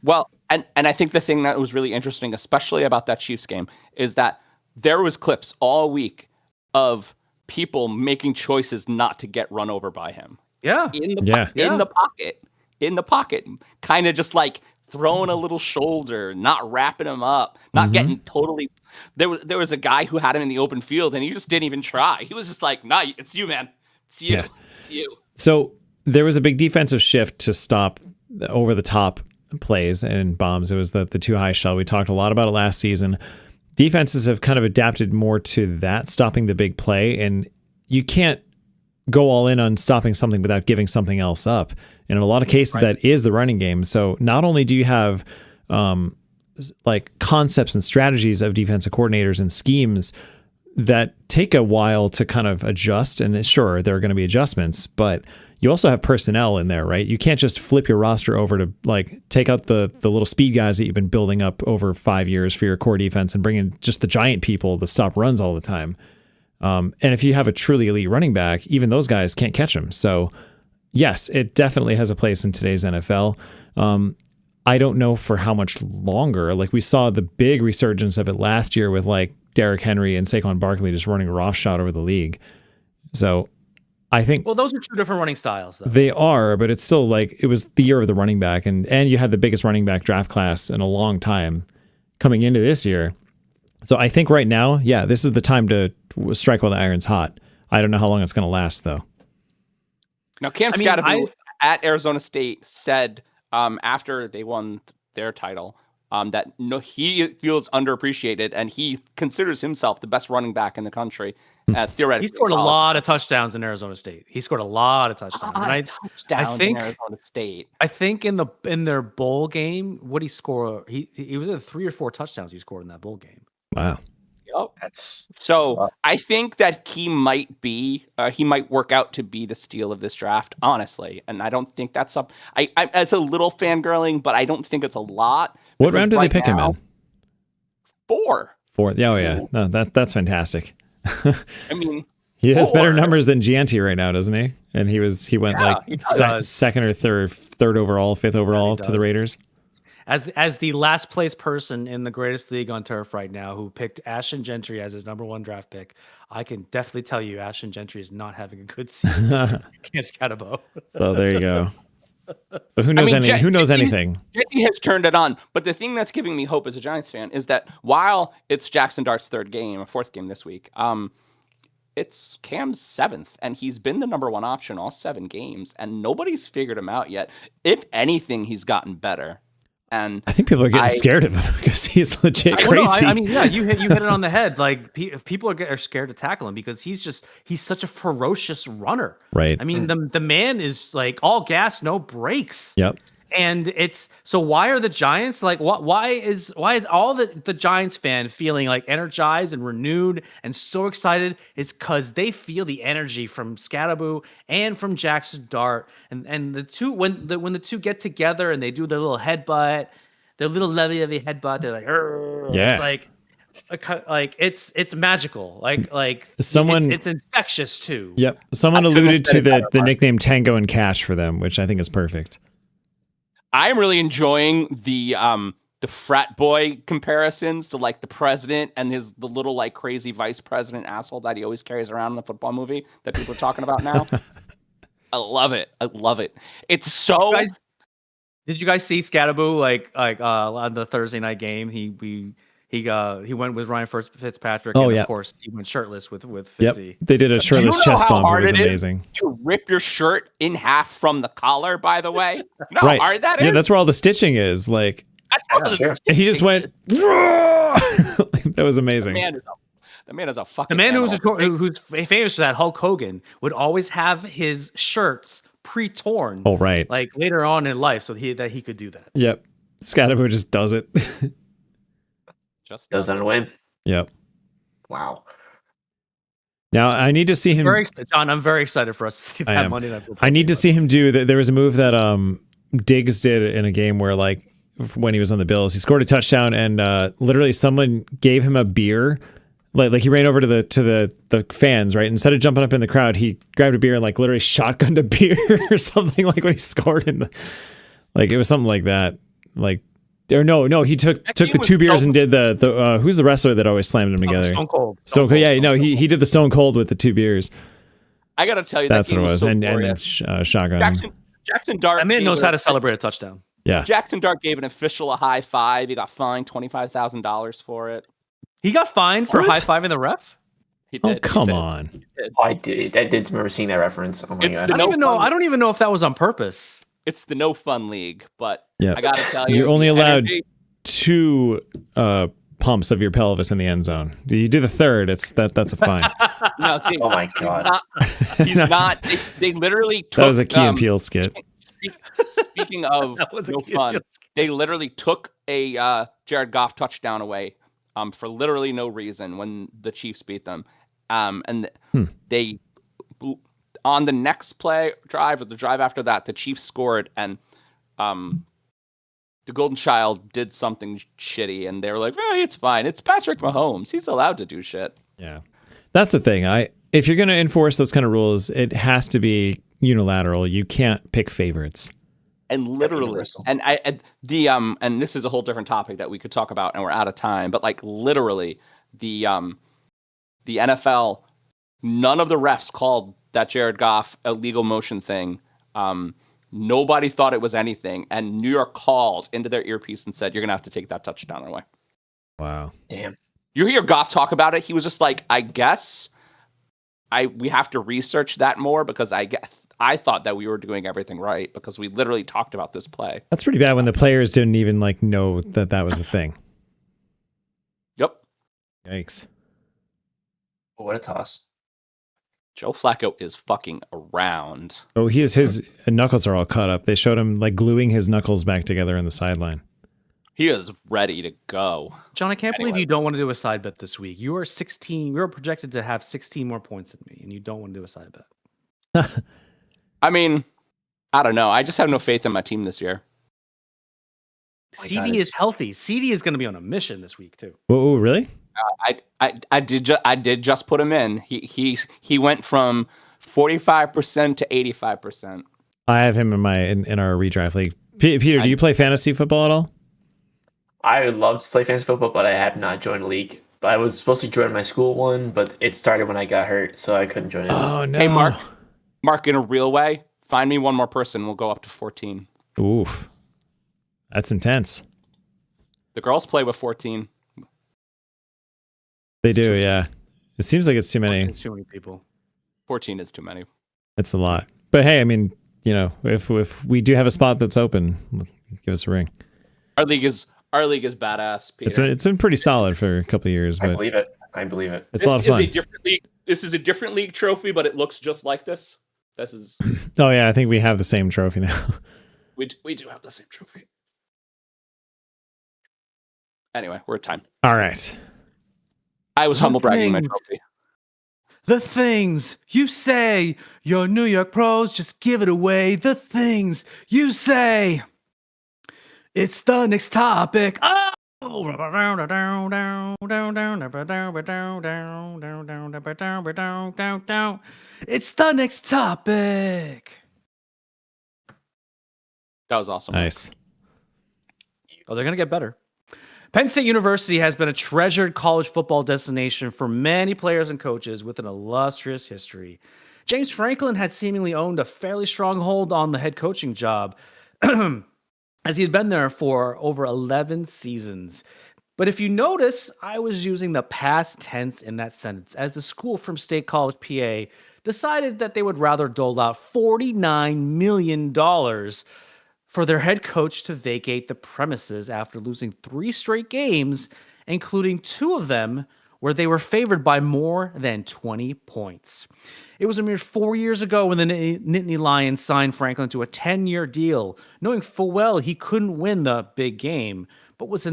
Well, and I think the thing that was really interesting, especially about that Chiefs game, is that there was clips all week of people making choices not to get run over by him. Yeah. In the pocket, kind of just like throwing a little shoulder, not wrapping him up, not getting totally. There was a guy who had him in the open field, and he just didn't even try. He was just like, "Nah, it's you, man. It's you. It's you." So there was a big defensive shift to stop the over the top plays and bombs. It was the too high shell. We talked a lot about it last season. Defenses have kind of adapted more to that, stopping the big play, and you can't go all in on stopping something without giving something else up. And in a lot of cases, that is the running game. So not only do you have like concepts and strategies of defensive coordinators and schemes that take a while to kind of adjust, and sure, there are going to be adjustments, but you also have personnel in there, right? You can't just flip your roster over to like take out the little speed guys that you've been building up over 5 years for your core defense and bring in just the giant people to stop runs all the time. And if you have a truly elite running back, even those guys can't catch them. So yes, it definitely has a place in today's NFL. I don't know for how much longer. Like we saw the big resurgence of it last year with like Derrick Henry and Saquon Barkley just running roughshod over the league. So I think, well, those are 2 different running styles, though. They are, but it's still like it was the year of the running back, and you had the biggest running back draft class in a long time coming into this year. So I think right now, this is the time to strike while the iron's hot. I don't know how long it's going to last, though. Now, Cam Skattebo at Arizona State said after they won their title that he feels underappreciated, and he considers himself the best running back in the country. Theoretically, he scored a lot of touchdowns in Arizona State. He scored a lot of touchdowns. I think in Arizona State. I think in their bowl game, what he scored, he was at 3 or 4 touchdowns he scored in that bowl game. Wow. Yep. That's so. I think that he might work out to be the steal of this draft, honestly. And I don't think that's up. It's a little fangirling, but I don't think it's a lot. What round did they pick him in? 4. 4. Yeah, oh yeah. No, that's fantastic. I mean, he has better numbers than Gianti right now, doesn't he? And he went second or third overall, 5th overall to the Raiders. As the last place person in the greatest league on turf right now, who picked Ashton Gentry as his number 1 draft pick, I can definitely tell you Ashton Gentry is not having a good season against Skattebo. So there you go. So who knows who knows anything? Jesse has turned it on. But the thing that's giving me hope as a Giants fan is that while it's Jaxon Dart's fourth game this week, it's Cam's 7th, and he's been the number 1 option all 7 games, and nobody's figured him out yet. If anything, he's gotten better. And I think people are getting scared of him because he's legit crazy. I mean, yeah, you hit it on the head. Like people are scared to tackle him because he's such a ferocious runner. Right. I mean, the man is like all gas, no brakes. Yep. And it's so why are the Giants like why is all the Giants fan feeling like energized and renewed and so excited is because they feel the energy from Skattebo and from Jaxon Dart and the two when the two get together and they do their little headbutt, their little levy headbutt, they're like yeah. It's like it's magical. Like someone it's infectious too. Yep. Someone alluded to the nickname Tango and Cash for them, which I think is perfect. I'm really enjoying the frat boy comparisons to like the president and the little like crazy vice president asshole that he always carries around in the football movie that people are talking about now. I love it. It's so. Did you guys see Skattebo like on the Thursday night game? He went with Ryan Fitzpatrick. Oh, and yeah. Of course, he went shirtless with Fitzy. Yep. They did a shirtless chest bump. It was amazing. To rip your shirt in half from the collar, by the way. You know right. how hard that is? Yeah, that's where all the stitching is. Like, and he just went. That was amazing. The man is a fucking. The man who's famous for that, Hulk Hogan, would always have his shirts pre-torn. Oh, right. Like later on in life, so he could do that. Yep. Skattebo just does it. Just does on a whim. Yep. Wow. Now I need to see him. John, I'm very excited for us to see that Monday Night Football. I need to see him do that. There was a move that Diggs did in a game where, like, when he was on the Bills, he scored a touchdown and literally someone gave him a beer. Like he ran over to the fans, right? Instead of jumping up in the crowd, he grabbed a beer and like literally shotgunned a beer or something, like when he scored in the, like it was something like that. Like, or no, he took the 2 beers and did the who's the wrestler that always slammed them together? Stone Cold. Yeah, no, he did the Stone Cold with the 2 beers. I gotta tell you, that's that what it was, so and then shotgun. Jaxon Dart. That man knows how to celebrate a touchdown. Yeah. Jaxon Dart gave an official a high five. He got fined $25,000 for it. He got fined for high-fiving the ref? He did. Oh, come on. I did remember seeing that reference. Oh my God. I don't even know if that was on purpose. It's the no fun league, but yeah. I gotta tell you, you're only allowed 2 pumps of your pelvis in the end zone. Do you do the third? That's a fine. No, see, oh my God. He's not. They literally took. That was a Key and Peele skit. Speaking of no fun, they literally took a Jared Goff touchdown away for literally no reason when the Chiefs beat them. They, on the next drive or the drive after that, the Chiefs scored and the Golden Child did something shitty and they were like, "Hey, it's fine. It's Patrick Mahomes. He's allowed to do shit." Yeah. That's the thing. If you're going to enforce those kind of rules, it has to be unilateral. You can't pick favorites. And literally, and this is a whole different topic that we could talk about, and we're out of time. But like literally, the NFL, none of the refs called that Jared Goff illegal motion thing. Nobody thought it was anything, and New York called into their earpiece and said, "You're gonna have to take that touchdown away." Wow, damn! You hear Goff talk about it? He was just like, "I guess we have to research that more because I thought that we were doing everything right because we literally talked about this play." That's pretty bad when the players didn't even like know that was the thing. Yep. Yikes. What a toss. Joe Flacco is fucking around. Oh, his knuckles are all cut up. They showed him like gluing his knuckles back together in the sideline. He is ready to go. John, I can't believe you don't want to do a side bet this week. You are 16. You're projected to have 16 more points than me, and you don't want to do a side bet. I mean, I don't know. I just have no faith in my team this year. CD is healthy. CD is going to be on a mission this week too. Oh, really? I did just put him in. He went from 45% to 85%. I have him in our redraft league. Peter, do you play fantasy football at all? I would love to play fantasy football, but I have not joined a league. I was supposed to join my school one, but it started when I got hurt, so I couldn't join it. Oh no. Hey, Mark, in a real way, find me one more person. We'll go up to 14. Oof. That's intense. The girls play with 14. They do, yeah. It seems like it's too many. It's too many people. 14 is too many. It's a lot. But hey, I mean, you know, if we do have a spot that's open, give us a ring. Our league is badass, Peter. It's been pretty solid for a couple of years. But I believe it. I believe it. It's a lot of fun. This is a different league trophy, but it looks just like this. This is. Oh yeah, I think we have the same trophy now. We do have the same trophy. Anyway, we're at time. All right. I was humble bragging my trophy. The things you say, your New York pros just give it away. The things you say. It's the next topic. Oh! It's the next topic. That was awesome. Nice. Oh, they're going to get better. Penn State University has been a treasured college football destination for many players and coaches with an illustrious history. James Franklin had seemingly owned a fairly strong hold on the head coaching job, as he had been there for over 11 seasons. But if you notice, I was using the past tense in that sentence, as the school from State College, PA, decided that they would rather dole out $49 million for their head coach to vacate the premises after losing 3 straight games, including 2 of them where they were favored by more than 20 points. It was a mere 4 years ago when the Nittany Lions signed Franklin to a 10-year deal, knowing full well he couldn't win the big game, but it was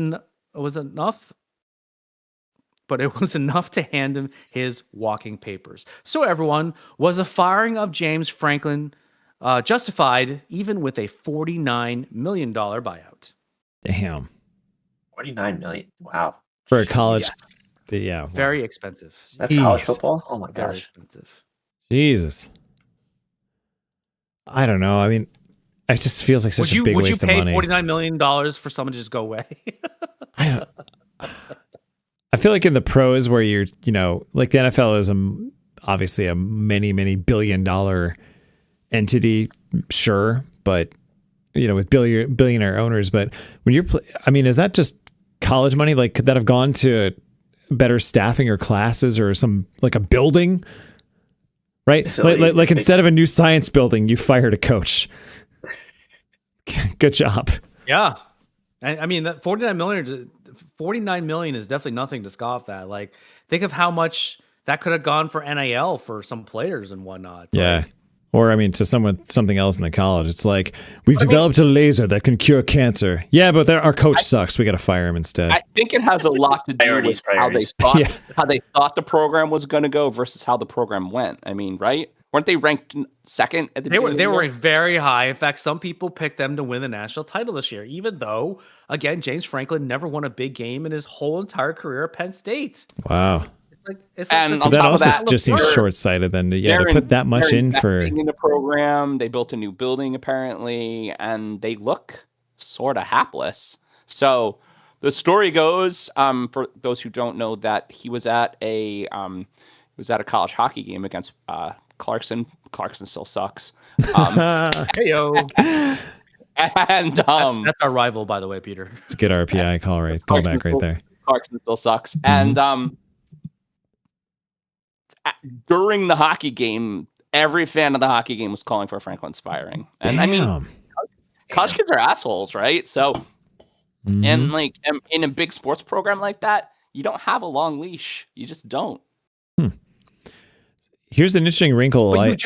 enough to hand him his walking papers. So everyone, was a firing of James Franklin justified even with a $49 million buyout? Damn. $49 million. Wow. For a college. Yes. Yeah. Wow. Very expensive. That's college Jeez. football? Oh my Very gosh. expensive. Jesus. I don't know. I mean, it just feels like such a big waste of money. Would you pay $49 million for someone to just go away? I feel like in the pros where you're, you know, like the NFL is obviously a many, many $billion entity, sure, but you know, with billionaire owners. But when you're, I mean, is that just college money? Like, could that have gone to better staffing or classes or some like a building? Right? Like instead of a new science building, you fired a coach. Good job. Yeah. I mean, that $49 million is definitely nothing to scoff at. Like, think of how much that could have gone for NIL for some players and whatnot. Yeah. Like, or, I mean, to something else in the college. It's like, we've developed a laser that can cure cancer. Yeah, but our coach sucks. We got to fire him instead. I think it has a lot to do with how they thought the program was going to go versus how the program went. I mean, right? Weren't they ranked second at the beginning? They were very high. In fact, some people picked them to win the national title this year, even though, again, James Franklin never won a big game in his whole entire career at Penn State. Wow. And so that also just seems short-sighted then to put that much in for the program. They built a new building apparently, and they look sort of hapless. So the story goes, for those who don't know, that he was at a college hockey game against Clarkson. Clarkson still sucks. Heyo. And that's our rival, by the way, Peter. It's a good RPI callback right there. Clarkson still sucks. Mm-hmm. And during the hockey game, every fan of the hockey game was calling for Franklin's firing. And Damn. I mean, college kids are assholes, right? So, and like in a big sports program like that, you don't have a long leash. You just don't. Here's an interesting wrinkle. But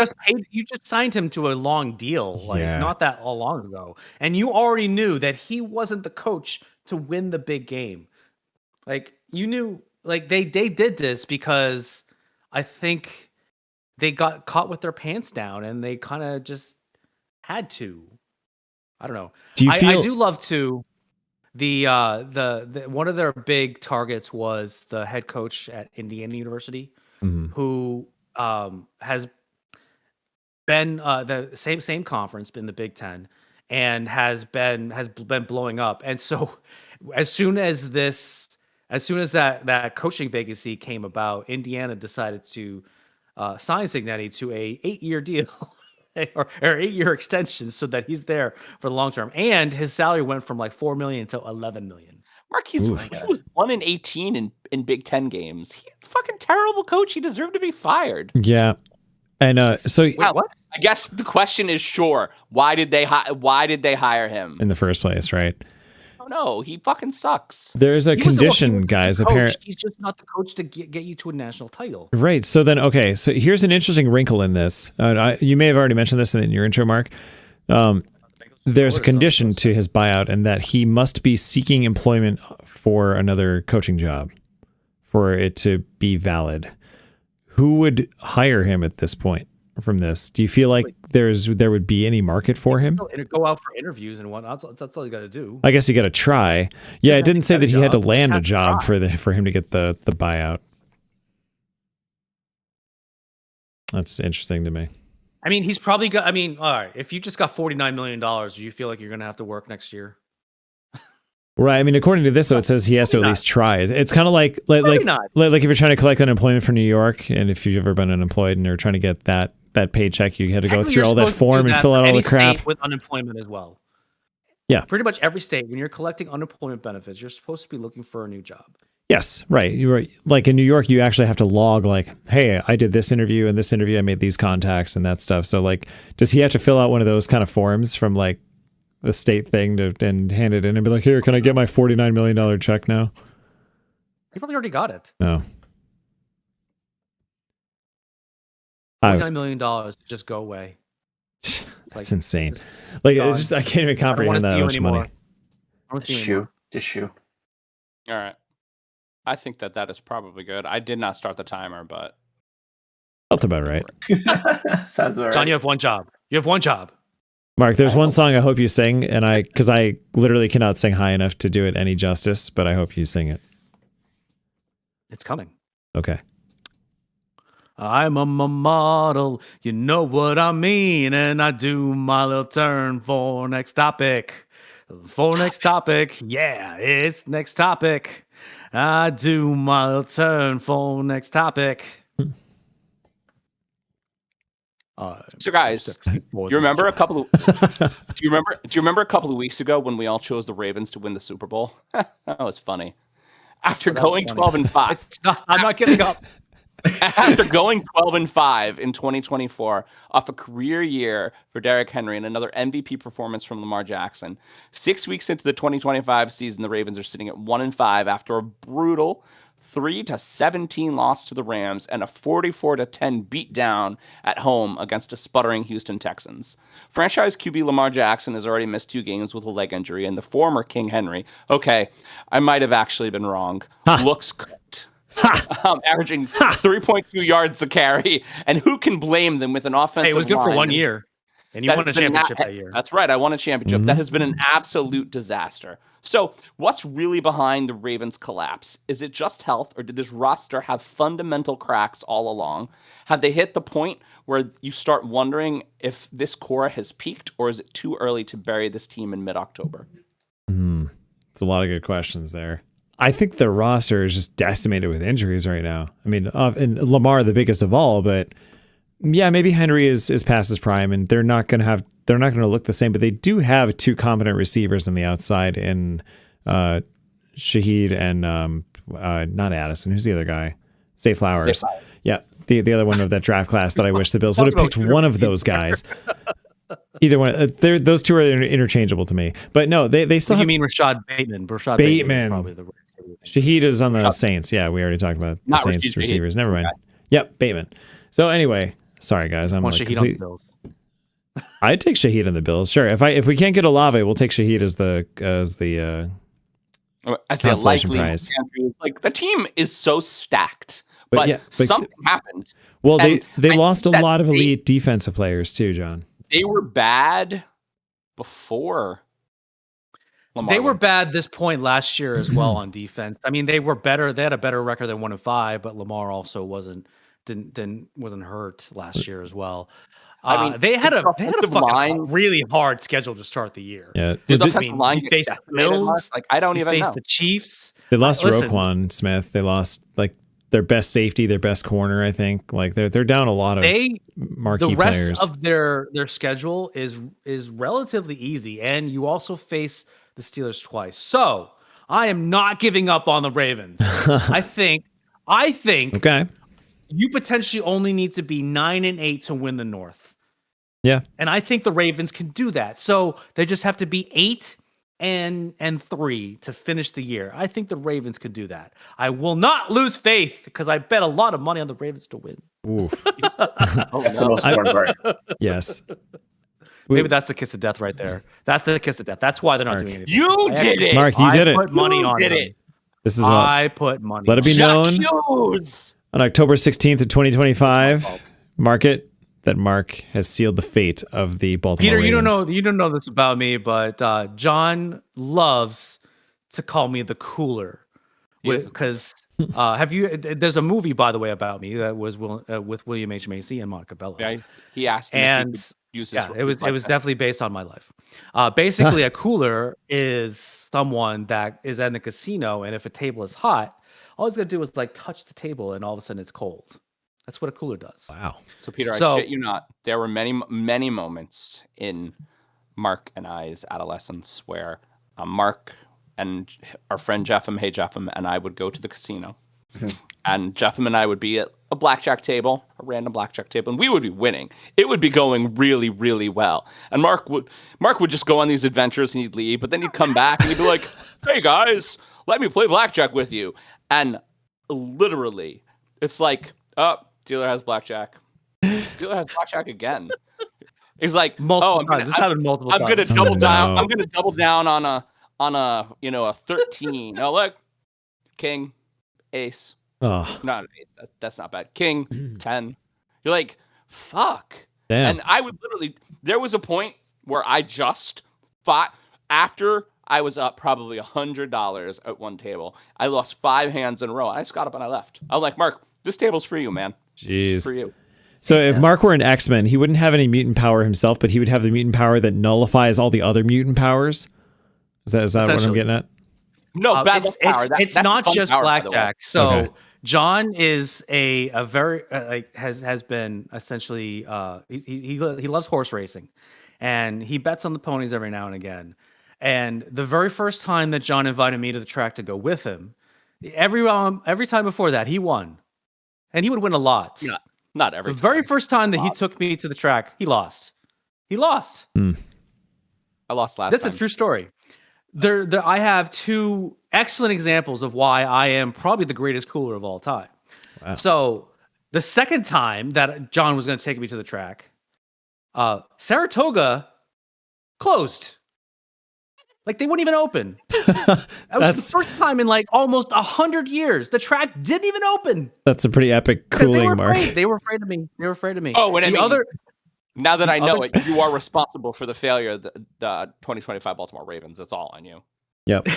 you just signed him to a long deal, not that long ago. And you already knew that he wasn't the coach to win the big game. Like, you knew, like, they did this because I think they got caught with their pants down and they kind of just had to. I don't know. I do love to the one of their big targets was the head coach at Indiana University, who has been the same conference, been the Big Ten, and has been blowing up. And so as soon as as soon as that coaching vacancy came about, Indiana decided to sign Cignetti to a 8-year deal or 8-year extension so that he's there for the long term. And his salary went from like $4 million to $11 million. Mark, he was 1-18 in Big Ten games. He's a fucking terrible coach. He deserved to be fired. Yeah. And so Wait, what? I guess the question is, sure, why did they hire him in the first place, right? Oh no, he fucking sucks. There's a condition, guys. Apparently, he's just not the coach to get you to a national title. Right. So then, okay. So here's an interesting wrinkle in this. You may have already mentioned this in your intro, Mark. There's a condition to his buyout, and that he must be seeking employment for another coaching job for it to be valid. Who would hire him at this point from this? Do you feel like there would be any market for him? Go out for interviews and whatnot. That's all you got to do. I guess you got to try. Yeah, it didn't say that he had to land a job for him to get the buyout. That's interesting to me. I mean, he's probably got. I mean, all right. If you just got $49 million, do you feel like you're going to have to work next year? Right. I mean, according to this, though, it says he has to at least try. It's kind of like if you're trying to collect unemployment from New York, and if you've ever been unemployed and you're trying to get that paycheck, you had to go through all that form and fill out all the crap with unemployment as well. Yeah, pretty much every state, when you're collecting unemployment benefits, you're supposed to be looking for a new job. Yes, right. You're right. Like in New York, you actually have to log like, hey, I did this interview and this interview, I made these contacts and that stuff. So like, does he have to fill out one of those kind of forms from like the state thing and hand it in and be like, here, can I get my $49 million check now? He probably already got it. No. $49 million to just go away. That's insane. Like, it's just, I can't even comprehend that much money. Just shoe. All right. I think that is probably good. I did not start the timer, but felt about right. Sounds all right. John, you have one job. Mark, there's one song I hope you sing, because I literally cannot sing high enough to do it any justice, but I hope you sing it. It's coming. Okay. I'm a model, you know what I mean, and I do my little turn for next topic. Yeah, it's next topic. I do my little turn for next topic. So guys, you remember a couple of do you remember a couple of weeks ago when we all chose the Ravens to win the Super Bowl? That was funny. After going 12-5. I'm not giving up. After going 12-5 in 2024, off a career year for Derrick Henry and another MVP performance from Lamar Jackson, 6 weeks into the 2025 season, the Ravens are sitting at 1-5 after a brutal 3-17 loss to the Rams and a 44-10 beatdown at home against a sputtering Houston Texans. Franchise QB Lamar Jackson has already missed 2 games with a leg injury, and the former King Henry, okay, I might have actually been wrong, looks cooked. Averaging 3.2 yards a carry, and who can blame them with an offensive line? It was good for 1 year, and you won a championship that year. That's right, I won a championship. Mm-hmm. That has been an absolute disaster. So what's really behind the Ravens' collapse? Is it just health, or did this roster have fundamental cracks all along? Have they hit the point where you start wondering if this core has peaked, or is it too early to bury this team in mid-October? It's a lot of good questions there. I think the roster is just decimated with injuries right now. I mean, and Lamar the biggest of all, but yeah, maybe Henry is past his prime, and they're not going to look the same. But they do have 2 competent receivers on the outside in Shaheed and not Addison. Who's the other guy? Zay Flowers. Yeah, the other one of that draft class that I wish the Bills would have picked one of those guys. Either one, those 2 are interchangeable to me. But no, they still. You mean Rashad Bateman? Rashad Bateman is probably the right. Shaheed is on the Saints. Yeah, we already talked about the Saints receivers. Never mind. Yep, Bateman. So anyway, sorry guys, I'm like Shaheed on the Bills. I'd take Shaheed on the Bills. Sure, if we can't get Olave, we'll take Shaheed as the consolation prize. Like the team is so stacked, but something happened. Well, they lost a lot of elite defensive players too, John. They were bad before Lamar. They were bad this point last year as well on defense. I mean, they were better. They had a better record than 1-5, but Lamar also wasn't hurt last year as well. I mean, they had a fucking really hard schedule to start the year. Yeah, he faced the Bills. Like I don't even know. The Chiefs. They lost Listen, Roquan Smith. They lost like their best safety, their best corner. I think like they're down a lot of marquee the rest players. of their schedule is relatively easy, and you also face the Steelers twice. So I am not giving up on the Ravens. I think Okay. you potentially only need to be 9-8 to win the North. Yeah. And I think the Ravens can do that. So they just have to be 8-3 to finish the year. I think the Ravens could do that. I will not lose faith because I bet a lot of money on the Ravens to win. Oof. That's the most important part. Yes. Maybe that's the kiss of death right there. That's the kiss of death. That's why they're not doing anything. You did it, Mark, you did it. I put money on did them. it. This is what I put money. let it be known Hughes. on October 16th of 2025. Mark it that Mark has sealed the fate of the Baltimore Peter, Ravens. you don't know this about me, but John loves to call me the cooler Yes. because there's a movie, by the way, about me that was with William H. Macy and Monica Bello. Yeah, he asked him And if he could use his yeah, it was likeness. definitely based on my life. Basically, a cooler is someone that is at the casino, and if a table is hot, all he's gonna do is like touch the table, and all of a sudden it's cold. That's what a cooler does. Wow. So Peter, So- I shit you not, there were many moments in Mark and I's adolescence where Mark and our friend Jeffem, hey Jeffem, and I would go to the casino, and Jeffem and I would be at a blackjack table, a random blackjack table, and we would be winning. It would be going really, really well. And Mark would just go on these adventures and he'd leave, but then he'd come back and he'd be like, "Hey guys, let me play blackjack with you." And literally, it's like, "Oh, dealer has blackjack. Dealer has blackjack again." He's like, Multiple "Oh, times. This happened multiple I'm times. gonna double down. no. I'm gonna double down on a a 13. Oh look, king, ace. Oh, Not an ace. That's not bad. King, 10. You're like, fuck. damn. And I would literally. There was a point where I just fought after I was up probably $100 at one table. I lost 5 hands in a row. I just got up and I left. I was like, "Mark, this table's for you, man. Jeez. It's for you." So if Mark were an X-Men, he wouldn't have any mutant power himself, but he would have the mutant power that nullifies all the other mutant powers. Is that what I'm Essentially. getting at? No, bad luck power. It's That's not fun just power, by the way. blackjack. So Okay. John is a very has been essentially he loves horse racing, and he bets on the ponies every now and again. And the very first time that John invited me to the track to go with him, every time before that he won, and he would win a lot. Yeah. Not The every very time. first time that he took me to the track, he lost. He lost. I lost last That's time. a true story. I have 2 excellent examples of why I am probably the greatest cooler of all time. Wow. So the second time that John was going to take me to the track, Saratoga closed. Like they wouldn't even open. That was That's the first time in like almost 100 years. The track didn't even open. that's a pretty epic Because they were cooling, Mark. afraid. They were afraid of me. They were afraid of me. Oh, and I the mean, other now that I know other- it, you are responsible for the failure of the 2025 Baltimore Ravens. That's all on you. Yep.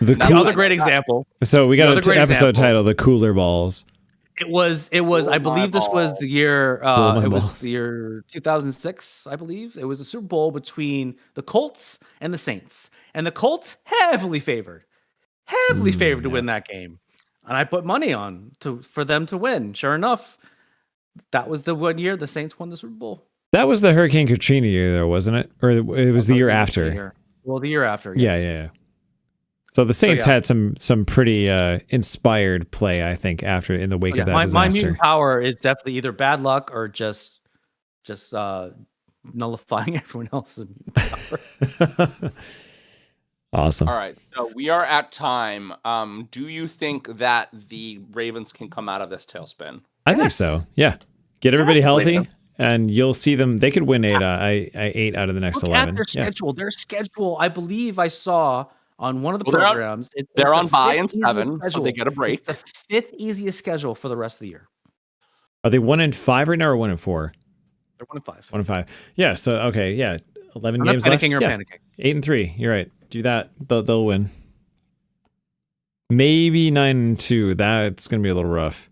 The Now the cool. other great example. So we got another an great episode example. title, "The Cooler Balls." It was I my believe this was balls. the year my it was balls. the year 2006, I believe. It was a Super Bowl between the Colts and the Saints. And the Colts heavily favored to win that game. And I put money on for them to win. Sure enough, that was the one year the Saints won the Super Bowl. That was the Hurricane Katrina year, though, wasn't it? Or it was the year after? Well, the year after. Yeah, Yes. yeah. So the Saints yeah. had some pretty inspired play, I think, after in the wake Yeah, of that my disaster. mutant power is definitely either bad luck or just nullifying everyone else's mutant power. Awesome. All right, so we are at time. Do you think that the Ravens can come out of this tailspin? I think so. Yeah. Get everybody Yes, healthy, Leo. and you'll see them. They could win 8 out of the next Look 11. at their Yeah. schedule. Their schedule, I believe I saw on one of the Well, they're on- programs. They're it's on the bye 5th in easiest 7, so schedule. they get a break. It's the 5th easiest schedule for the rest of the year. Are they 1-5 right now or 1-4? They're 1-5. 1-5. Yeah. So okay. Yeah. 11 I'm not games left. panicking or Yeah. panicking. 8-3. You're right. Do that. They'll win. Maybe 9-2. That's gonna be a little rough.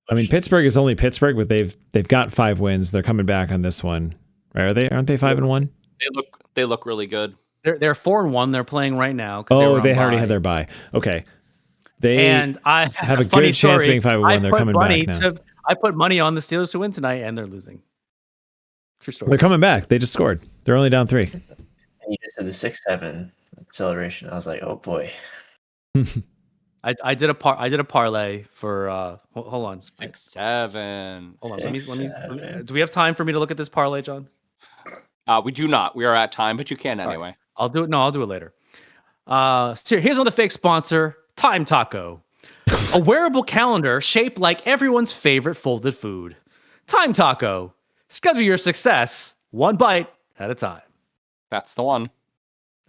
I mean, Pittsburgh is only Pittsburgh, but they've got 5 wins. They're coming back on this one. Right? Aren't they 5-1? They look really good. They're 4-1. They're playing right now. 'Cause Oh, were they on already bye. had their bye. Okay. They And I have a funny good chance of story, being 5-1. They're coming back now. I put money on the Steelers to win tonight, and they're losing. True story. They're coming back. They just scored. They're only down 3. And you just did the 6-7 acceleration. I was like, oh boy. I did a parlay for hold on 6-7. Hold on. Let me. 6-7. Do we have time for me to look at this parlay, John? We do not. We are at time, but you can anyway. Right. I'll do it. No, I'll do it later. So here's another fake sponsor, Time Taco. A wearable calendar shaped like everyone's favorite folded food. Time Taco. Schedule your success one bite at a time. That's the one.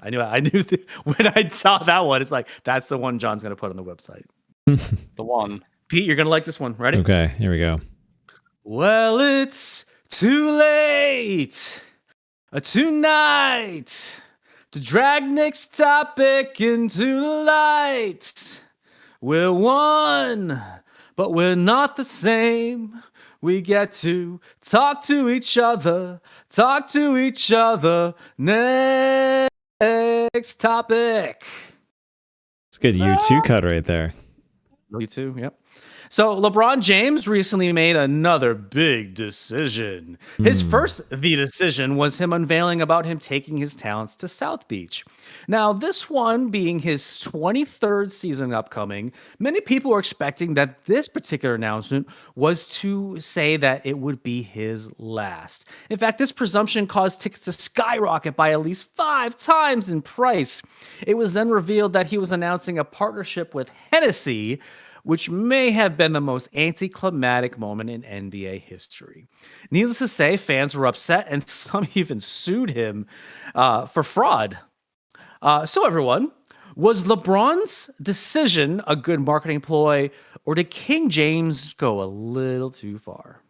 I knew when I saw that one, it's like, that's the one John's going to put on the website. The one. Pete, you're going to like this one. Ready? Okay, here we go. Well, it's too late tonight to drag Nick's topic into the light. We're one, but we're not the same. We get to talk to each other. Next topic. It's a good U2 cut right there. U2, yep. So LeBron James recently made another big decision. His first decision was him unveiling about him taking his talents to South Beach. Now, this one being his 23rd season upcoming, many people were expecting that this particular announcement was to say that it would be his last. In fact, this presumption caused tickets to skyrocket by at least 5 times in price. It was then revealed that he was announcing a partnership with Hennessy, which may have been the most anticlimactic moment in NBA history. Needless to say, fans were upset, and some even sued him for fraud. So everyone, was LeBron's decision a good marketing ploy, or did King James go a little too far?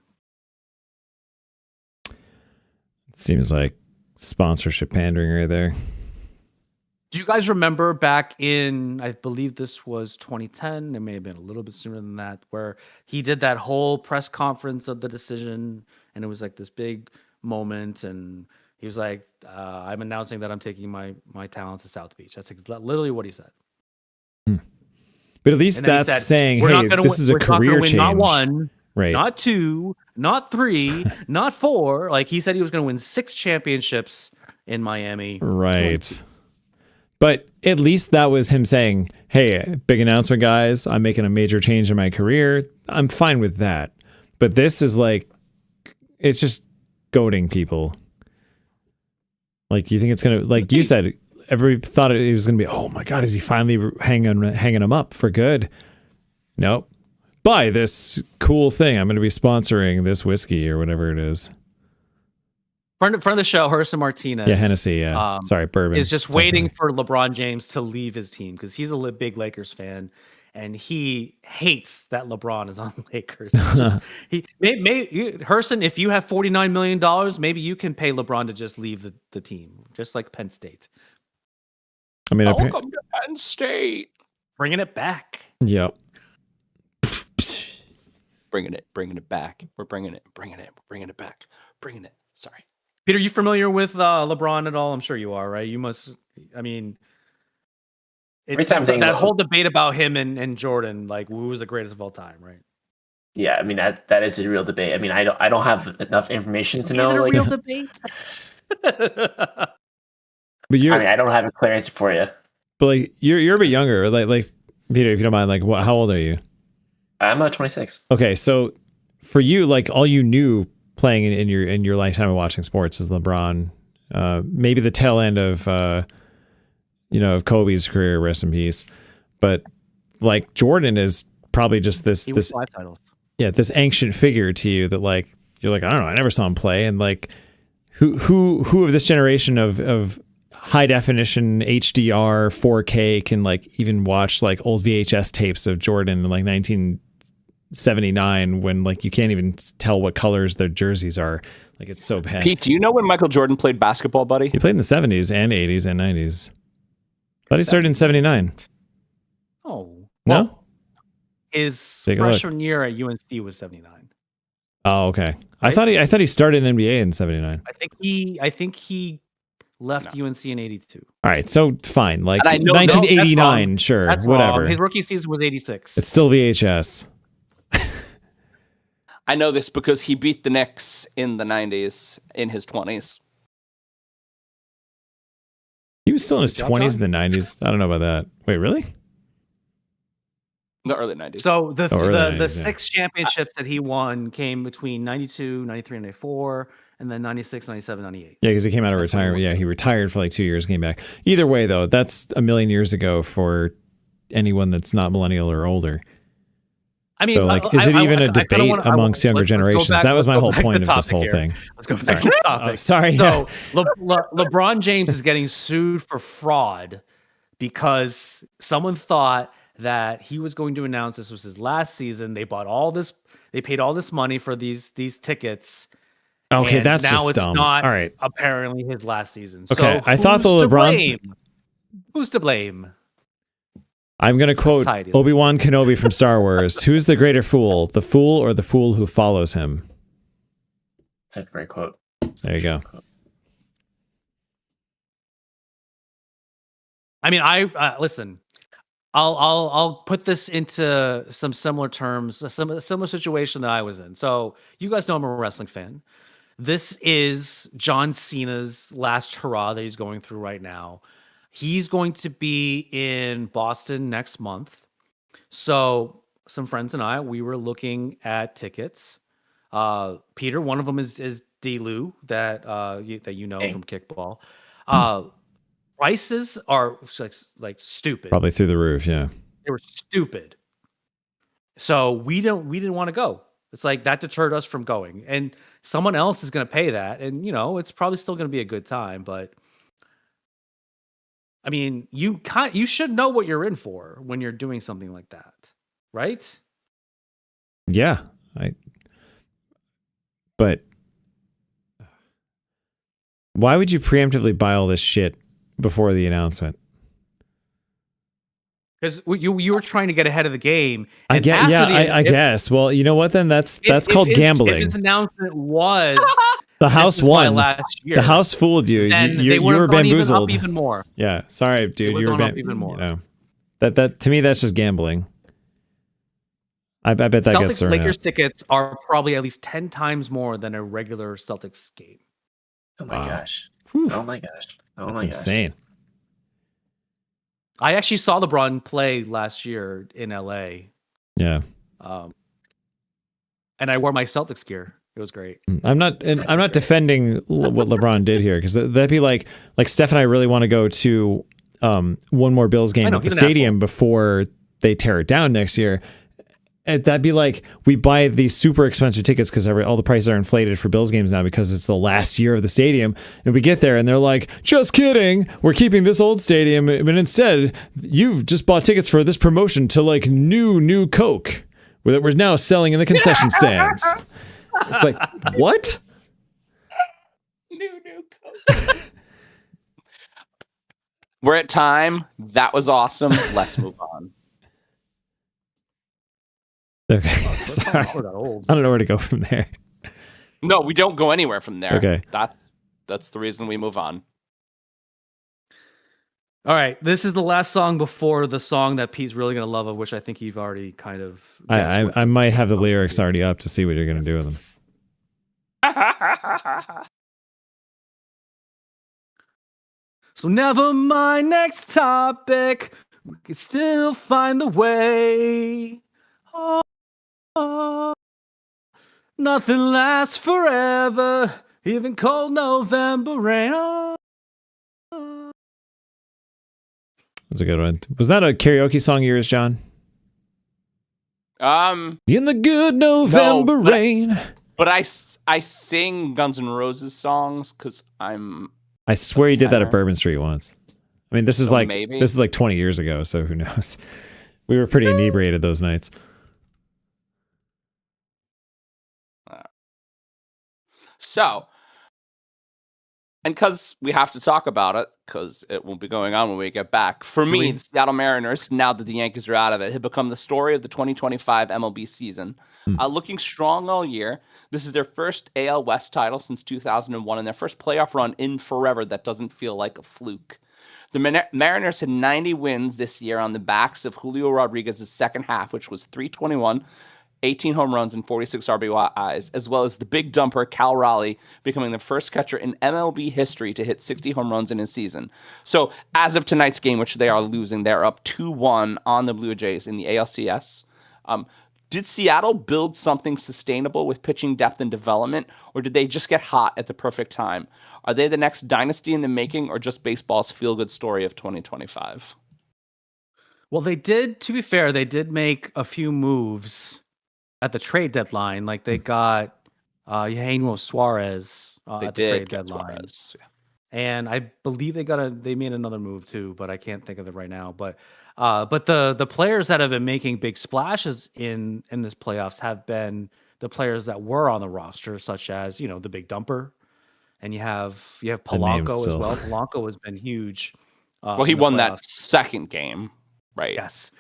It seems like sponsorship pandering right there. Do you guys remember back in, I believe this was 2010, it may have been a little bit sooner than that, where he did that whole press conference of the decision, and it was like this big moment, and he was like, I'm announcing that I'm taking my talent to South Beach. That's literally what he said. But at least that's saying, hey, this is a career change. Not 1, right. Not 2, not 3, not 4. Like, he said he was going to win 6 championships in Miami. Right. But at least that was him saying, hey, big announcement, guys. I'm making a major change in my career. I'm fine with that. But this is like, it's just goading people. Like, you think it's going to, like you said, everybody thought it was going to be, oh my God, is he finally hanging him up for good? Nope. Buy this cool thing. I'm going to be sponsoring this whiskey or whatever it is. Friend of the show, Hurston Martinez. Yeah, Hennessy. Yeah. Sorry, bourbon. Is just waiting for LeBron James to leave his team because he's a big Lakers fan, and he hates that LeBron is on the Lakers. Hurston, if you have $49 million, maybe you can pay LeBron to just leave the team, just like Penn State. I mean, welcome to Penn State. Bringing it back. Yep. Bringing it back. We're bringing it back. Sorry. Peter, you familiar with LeBron at all? I'm sure you are, right? You must. I mean, that whole debate about him and Jordan, like who was the greatest of all time, right? Yeah, I mean that is a real debate. I mean, I don't have enough information to know. Is it a like, real debate? But I don't have a clear answer for you. But like you're a bit younger, like Peter, if you don't mind, like how old are you? I'm 26. Okay, so for you, like all you knew playing in your lifetime of watching sports is LeBron. Maybe the tail end of of Kobe's career, rest in peace. But like Jordan is probably just this 5 titles. Yeah, this ancient figure to you that like you're like, I don't know, I never saw him play, and like who of this generation of high definition HDR 4K can like even watch like old VHS tapes of Jordan in like 1979 when like you can't even tell what colors their jerseys are. Like it's so bad. Pete, do you know when Michael Jordan played basketball, buddy? He played in the 70s and 80s and 90s. Thought he started in 79. Oh. No? Well, his freshman year at UNC was 79. Oh, okay. Right? I thought he started in NBA in 79. I think he left UNC in 82. All right, so fine. Like And I know- 1989, sure, That's whatever. wrong. His rookie season was 86. It's still VHS. I know this because he beat the Knicks in the 90s in his 20s. He was still in his Good job, 20s John. in the 90s. I don't know about that. Wait, really? The early 90s. So the early 90s, yeah. 6 championships that he won came between 92, 93, 94, and then 96, 97, 98. Yeah, because he came out of That's what he retirement. won. Yeah, he retired for like 2 years, came back. Either way, though, that's a million years ago for anyone that's not millennial or older. I mean, So, like, is it even a debate amongst younger generations? That was my whole point of this whole thing. Let's go back to the topic. Sorry. So LeBron James is getting sued for fraud because someone thought that he was going to announce this was his last season. They bought all this, they paid all this money for these tickets. Okay, and that's now just it's dumb. not All right. apparently his last season. Okay, So I thought the who's to LeBron- blame? Who's to blame? I'm going to quote Society is- Obi-Wan Kenobi from Star Wars. Who's the greater fool, the fool or the fool who follows him? That's a great quote. There you go. I mean, I listen. I'll put this into some similar terms, a similar situation that I was in. So you guys know I'm a wrestling fan. This is John Cena's last hurrah that he's going through right now. He's going to be in Boston next month. So some friends and I, we were looking at tickets. Peter, one of them is D-Lou that you know Hey. from kickball. Prices are like stupid. Probably through the roof, yeah. They were stupid. So we didn't want to go. It's like that deterred us from going. And someone else is going to pay that. And it's probably still going to be a good time, but I mean, you should know what you're in for when you're doing something like that, right? Yeah. But why would you preemptively buy all this shit before the announcement? Because you were trying to get ahead of the game. I and get, after yeah, I guess. Well, you know what? Then that's called gambling. If his announcement was The house this is my won. last year, The house fooled you. then You they would were have gone bamboozled. even more. Yeah, sorry, dude. would've You were gone up even more. That to me, that's just gambling. I bet that gets Celtics thrown Lakers out. tickets are probably at least 10 times more than a regular Celtics game. Oh my Wow. gosh. Whew, Oh my gosh. Oh that's my gosh. insane. I actually saw LeBron play last year in LA. Yeah, And I wore my Celtics gear. It was great. I'm not defending what LeBron did here, because that'd be like Steph and I really want to go to one more Bills game I know, at the he's an stadium before they tear it down next year. And that'd be like we buy these super expensive tickets because all the prices are inflated for Bills games now because it's the last year of the stadium. And we get there and they're like, just kidding, we're keeping this old stadium, but instead you've just bought tickets for this promotion to like new Coke that we're now selling in the concession stands. It's like, what? New Coke. We're at time. That was awesome. Let's move on. Okay, sorry. Oh, that old. I don't know where to go from there. No, we don't go anywhere from there. Okay. That's the reason we move on. All right, this is the last song before the song that Pete's really gonna love, of which I think you've already kind of. guessed I what might this have the song lyrics is. already up to see what you're gonna do with them. So never mind next topic. We can still find the way. Oh, nothing lasts forever, even cold November rain. Oh. That's a good one. Was that a karaoke song of yours, John? In the good November but rain. But I sing Guns N' Roses songs because I swear you did that at tenor. Bourbon Street once. I mean, this is Oh, like maybe. this is like 20 years ago, so who knows? We were pretty inebriated those nights. So And because we have to talk about it, because it won't be going on when we get back. For me, the Seattle Mariners, now that the Yankees are out of it, have become the story of the 2025 MLB season. Looking strong all year. This is their first AL West title since 2001 and their first playoff run in forever that doesn't feel like a fluke. The Mariners had 90 wins this year on the backs of Julio Rodriguez's second half, which was 321, 18 home runs and 46 RBIs, as well as the big dumper Cal Raleigh becoming the first catcher in MLB history to hit 60 home runs in a season. So as of tonight's game, which they are losing, they're up 2-1 on the Blue Jays in the ALCS. Did Seattle build something sustainable with pitching depth and development, or did they just get hot at the perfect time? Are they the next dynasty in the making, or just baseball's feel-good story of 2025? Well, they did, to be fair, they did make a few moves at the trade deadline. Like they got Eugenio Suarez at the trade deadline. Suarez. Yeah. And I believe they made another move too, but I can't think of it right now. But the players that have been making big splashes in this playoffs have been the players that were on the roster, such as, the big dumper, and you have Polanco as well. Polanco has been huge. Well, he won that second game, right? Yes.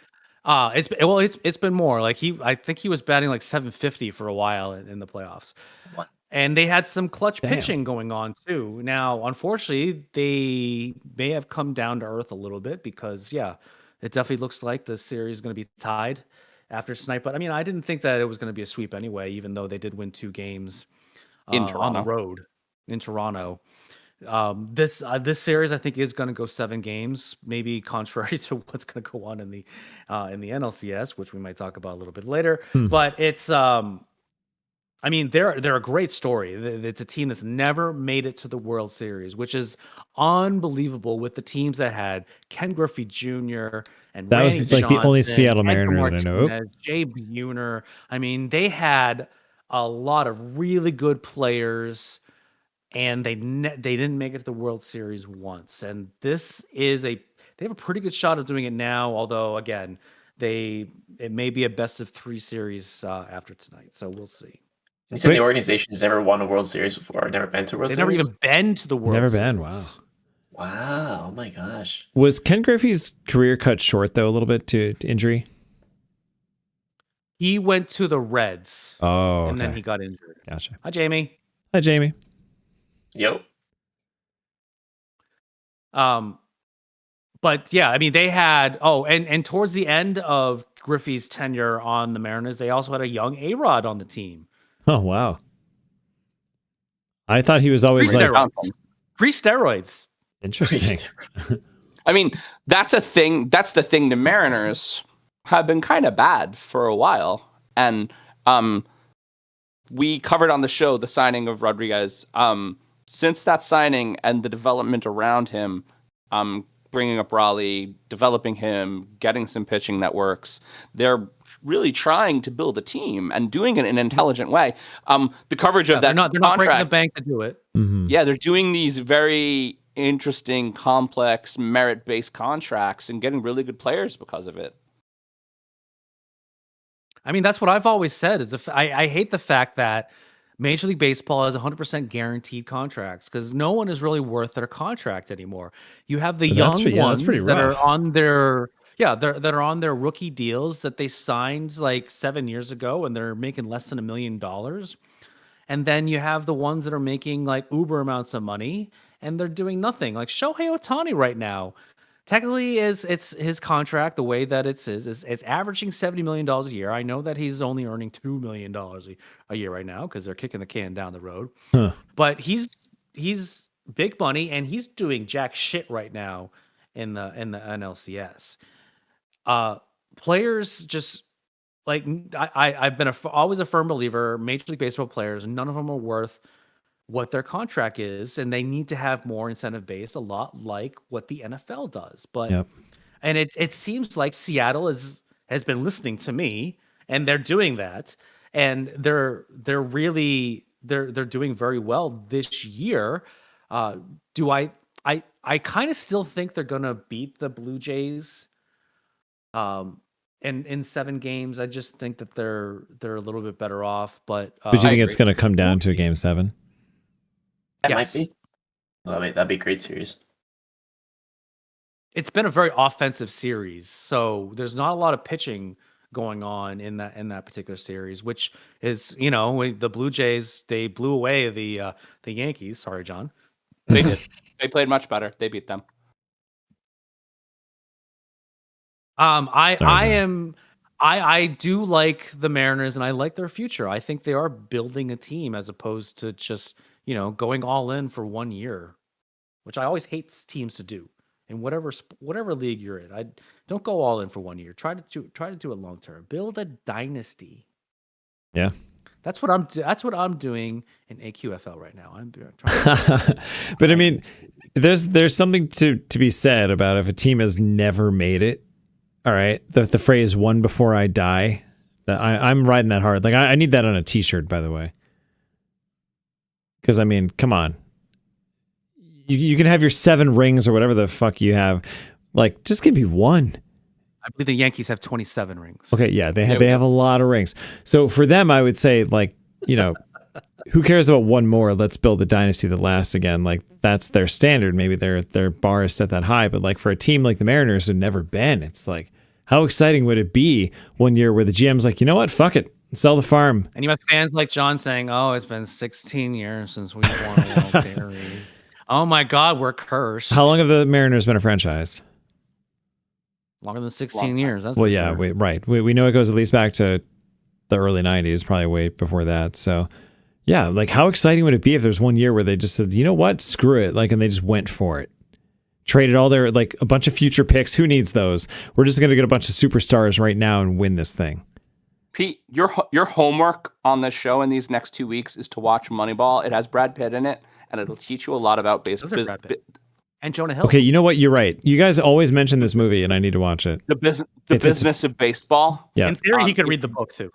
It's been more like I think he was batting like 750 for a while in the playoffs. What? And they had some clutch pitching going on too. Now, unfortunately, they may have come down to earth a little bit because, it definitely looks like the series is going to be tied after tonight. But I mean, I didn't think that it was going to be a sweep anyway, even though they did win 2 games on the road in Toronto. This series I think is going to go 7 games, maybe contrary to what's going to go on in the NLCS, which we might talk about a little bit later. But it's I mean, they're a great story. It's a team that's never made it to the World Series, which is unbelievable with the teams that had Ken Griffey Jr. and that Randy was like Johnson, the only Seattle Mariner that I know. Jay Buhner. I mean, they had a lot of really good players, and they didn't make it to the World Series once. And this is they have a pretty good shot of doing it now. Although again, it may be a best of 3 series after tonight. So we'll see. You said the organization has never won a World Series before, never been to a World Series? They've never even been to the World Series. Never been, wow. Wow, oh my gosh. Was Ken Griffey's career cut short, though, a little bit to injury? He went to the Reds. Oh, and then he got injured. Gotcha. Hi, Jamie. Hi, Jamie. Yo. But yeah, I mean, they had, and towards the end of Griffey's tenure on the Mariners, they also had a young A-Rod on the team. Oh, wow. I thought he was always free steroids. Interesting. I mean, that's a thing. That's the thing. The Mariners have been kind of bad for a while. And we covered on the show the signing of Rodriguez. Since that signing and the development around him, bringing up Raleigh, developing him, getting some pitching that works, they're really trying to build a team and doing it in an intelligent way. The coverage of that they're not breaking the bank to do it. Mm-hmm. Yeah, they're doing these very interesting, complex, merit-based contracts and getting really good players because of it. I mean, that's what I've always said. I hate the fact that Major League Baseball has 100% guaranteed contracts because no one is really worth their contract anymore. You have the young ones that are on their that are on their rookie deals that they signed like 7 years ago, and they're making less than $1 million. And then you have the ones that are making like uber amounts of money, and they're doing nothing. Like Shohei Ohtani right now, technically it's his contract. The way that it's averaging $70 million a year. I know that he's only earning $2 million a year right now because they're kicking the can down the road. But he's big money, and he's doing jack shit right now in the NLCS. Players just like I've been always a firm believer. Major League Baseball players, none of them are worth what their contract is, and they need to have more incentive based, a lot like what the NFL does. But and it seems like Seattle has been listening to me, and they're doing that, and they're really doing very well this year. Do I kind of still think they're gonna beat the Blue Jays in 7 games. I just think that they're a little bit better off. But do you think it's going to come down to a game 7? That might be. That'd be a great series. It's been a very offensive series, so there's not a lot of pitching going on in that particular series, which is, the Blue Jays, they blew away the Yankees. Sorry, John. They did. They played much better. They beat them. I do like the Mariners and I like their future. I think they are building a team as opposed to just, going all in for 1 year, which I always hate teams to do. In whatever league you're in, I don't go all in for 1 year. Try to do it long term. Build a dynasty. Yeah. That's what I'm doing in AQFL right now. I'm trying But I mean, there's something to be said about if a team has never made it. All right, the phrase "one before I die," I'm riding that hard. Like I need that on a T-shirt, by the way. Because I mean, come on, you can have your 7 rings or whatever the fuck you have. Like, just give me one. I believe the Yankees have 27 rings. Okay, yeah, they have a lot of rings. So for them, I would say, like, who cares about one more? Let's build a dynasty that lasts again. Like, that's their standard. Maybe their bar is set that high. But like for a team like the Mariners who've never been, it's like, how exciting would it be 1 year where the GM's like, you know what? Fuck it. Sell the farm. And you have fans like John saying, oh, it's been 16 years since we've won a World Series. Oh my God, we're cursed. How long have the Mariners been a franchise? Longer than 16 years. That's well, yeah, sure. We know it goes at least back to the early 90s, probably way before that. So, yeah, like how exciting would it be if there's 1 year where they just said, you know what, screw it, like, and they just went for it, traded all their like a bunch of future picks. Who needs those? We're just gonna get a bunch of superstars right now and win this thing. Pete, your homework on this show in these next 2 weeks is to watch Moneyball. It has Brad Pitt in it, and it'll teach you a lot about baseball. And Jonah Hill. Okay, you know what? You're right. You guys always mention this movie, and I need to watch it. The business of baseball. Yeah. In theory, he could read the book too.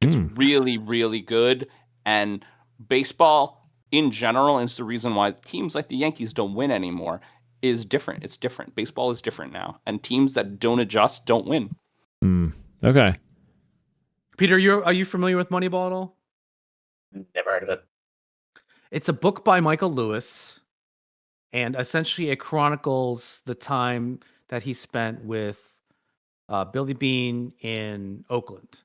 It's really, really good. And baseball in general is the reason why teams like the Yankees don't win anymore. Is different. It's different. Baseball is different now, and teams that don't adjust don't win. Okay. Peter, are you familiar with Moneyball at all? Never heard of it. It's a book by Michael Lewis. And essentially, it chronicles the time that he spent with Billy Beane in Oakland.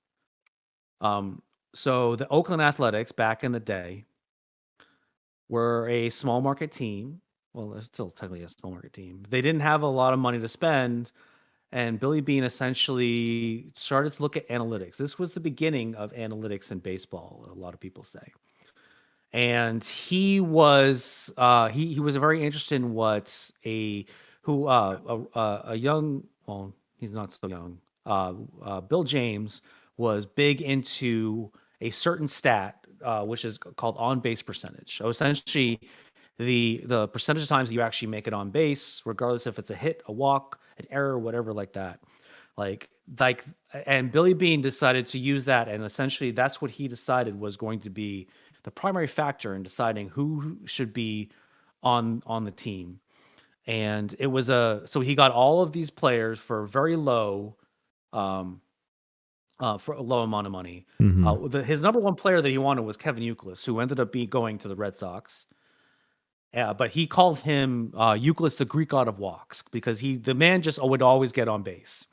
So the Oakland Athletics back in the day were a small market team. Well, they're still technically a small market team. They didn't have a lot of money to spend. And Billy Beane essentially started to look at analytics. This was the beginning of analytics in baseball, a lot of people say. And he was very interested in what a young, well, he's not so young, Bill James was big into a certain stat, which is called on-base percentage. So essentially, the percentage of times that you actually make it on base, regardless if it's a hit, a walk, an error, whatever like that. And Billy Beane decided to use that, and essentially that's what he decided was going to be the primary factor in deciding who should be on the team. And it was so he got all of these players for very low, for a low amount of money. Mm-hmm. His number one player that he wanted was Kevin Youkilis, who ended up going to the Red Sox. But he called him Youkilis, the Greek god of walks, because the man just would always get on base.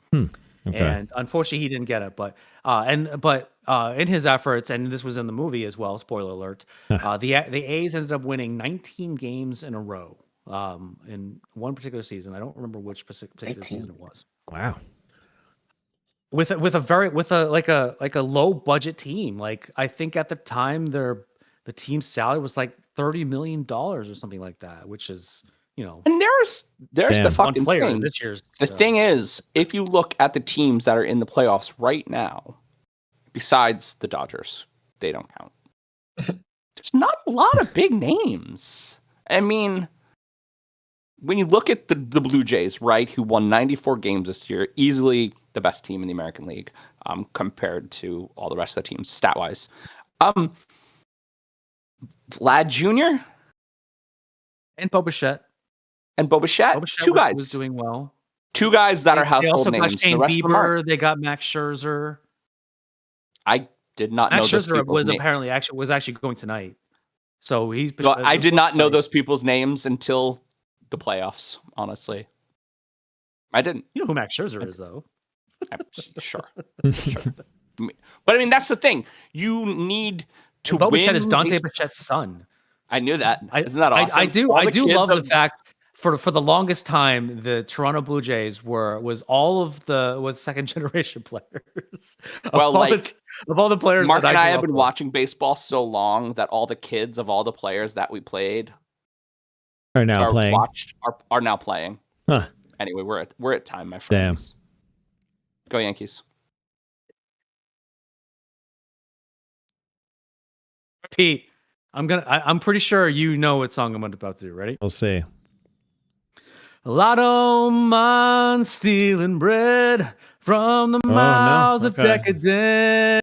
Okay. And unfortunately, he didn't get it. But in his efforts, and this was in the movie as well, spoiler alert, the A's ended up winning 19 games in a row in one particular season. I don't remember which particular season it was. Wow. With a low budget team. Like, I think at the time the team's salary was like $30 million or something like that, which is, And there's the fucking thing. This year's, the thing is, if you look at the teams that are in the playoffs right now, besides the Dodgers, they don't count. There's not a lot of big names. I mean, when you look at the Blue Jays, right, who won 94 games this year, easily the best team in the American League, compared to all the rest of the teams stat-wise. Vlad Jr. and Bo Bichette. Two guys was doing well. Two guys that are household names. Got Shane Bieber. They got Max Scherzer. I did not know this. Max Scherzer was actually going tonight. So he's been. So I did not know those people's names until the playoffs. Honestly, I didn't. You know who Max Scherzer is, though. Sure. But I mean, that's the thing. You need to Bo win. Bichette is Dante Bichette's son. I knew that. Isn't that awesome? I do love the fact for the longest time the Toronto Blue Jays was second generation players. Well, of all the players, Mark and I have been watching baseball so long that all the kids of all the players that we played are now playing. Are now playing. Huh. Anyway, we're at time, my friends. Damn. Go Yankees. Pete, I'm pretty sure you know what song I'm about to do. Ready? We'll see. Well, I don't mind stealing bread from the mouths of decadence,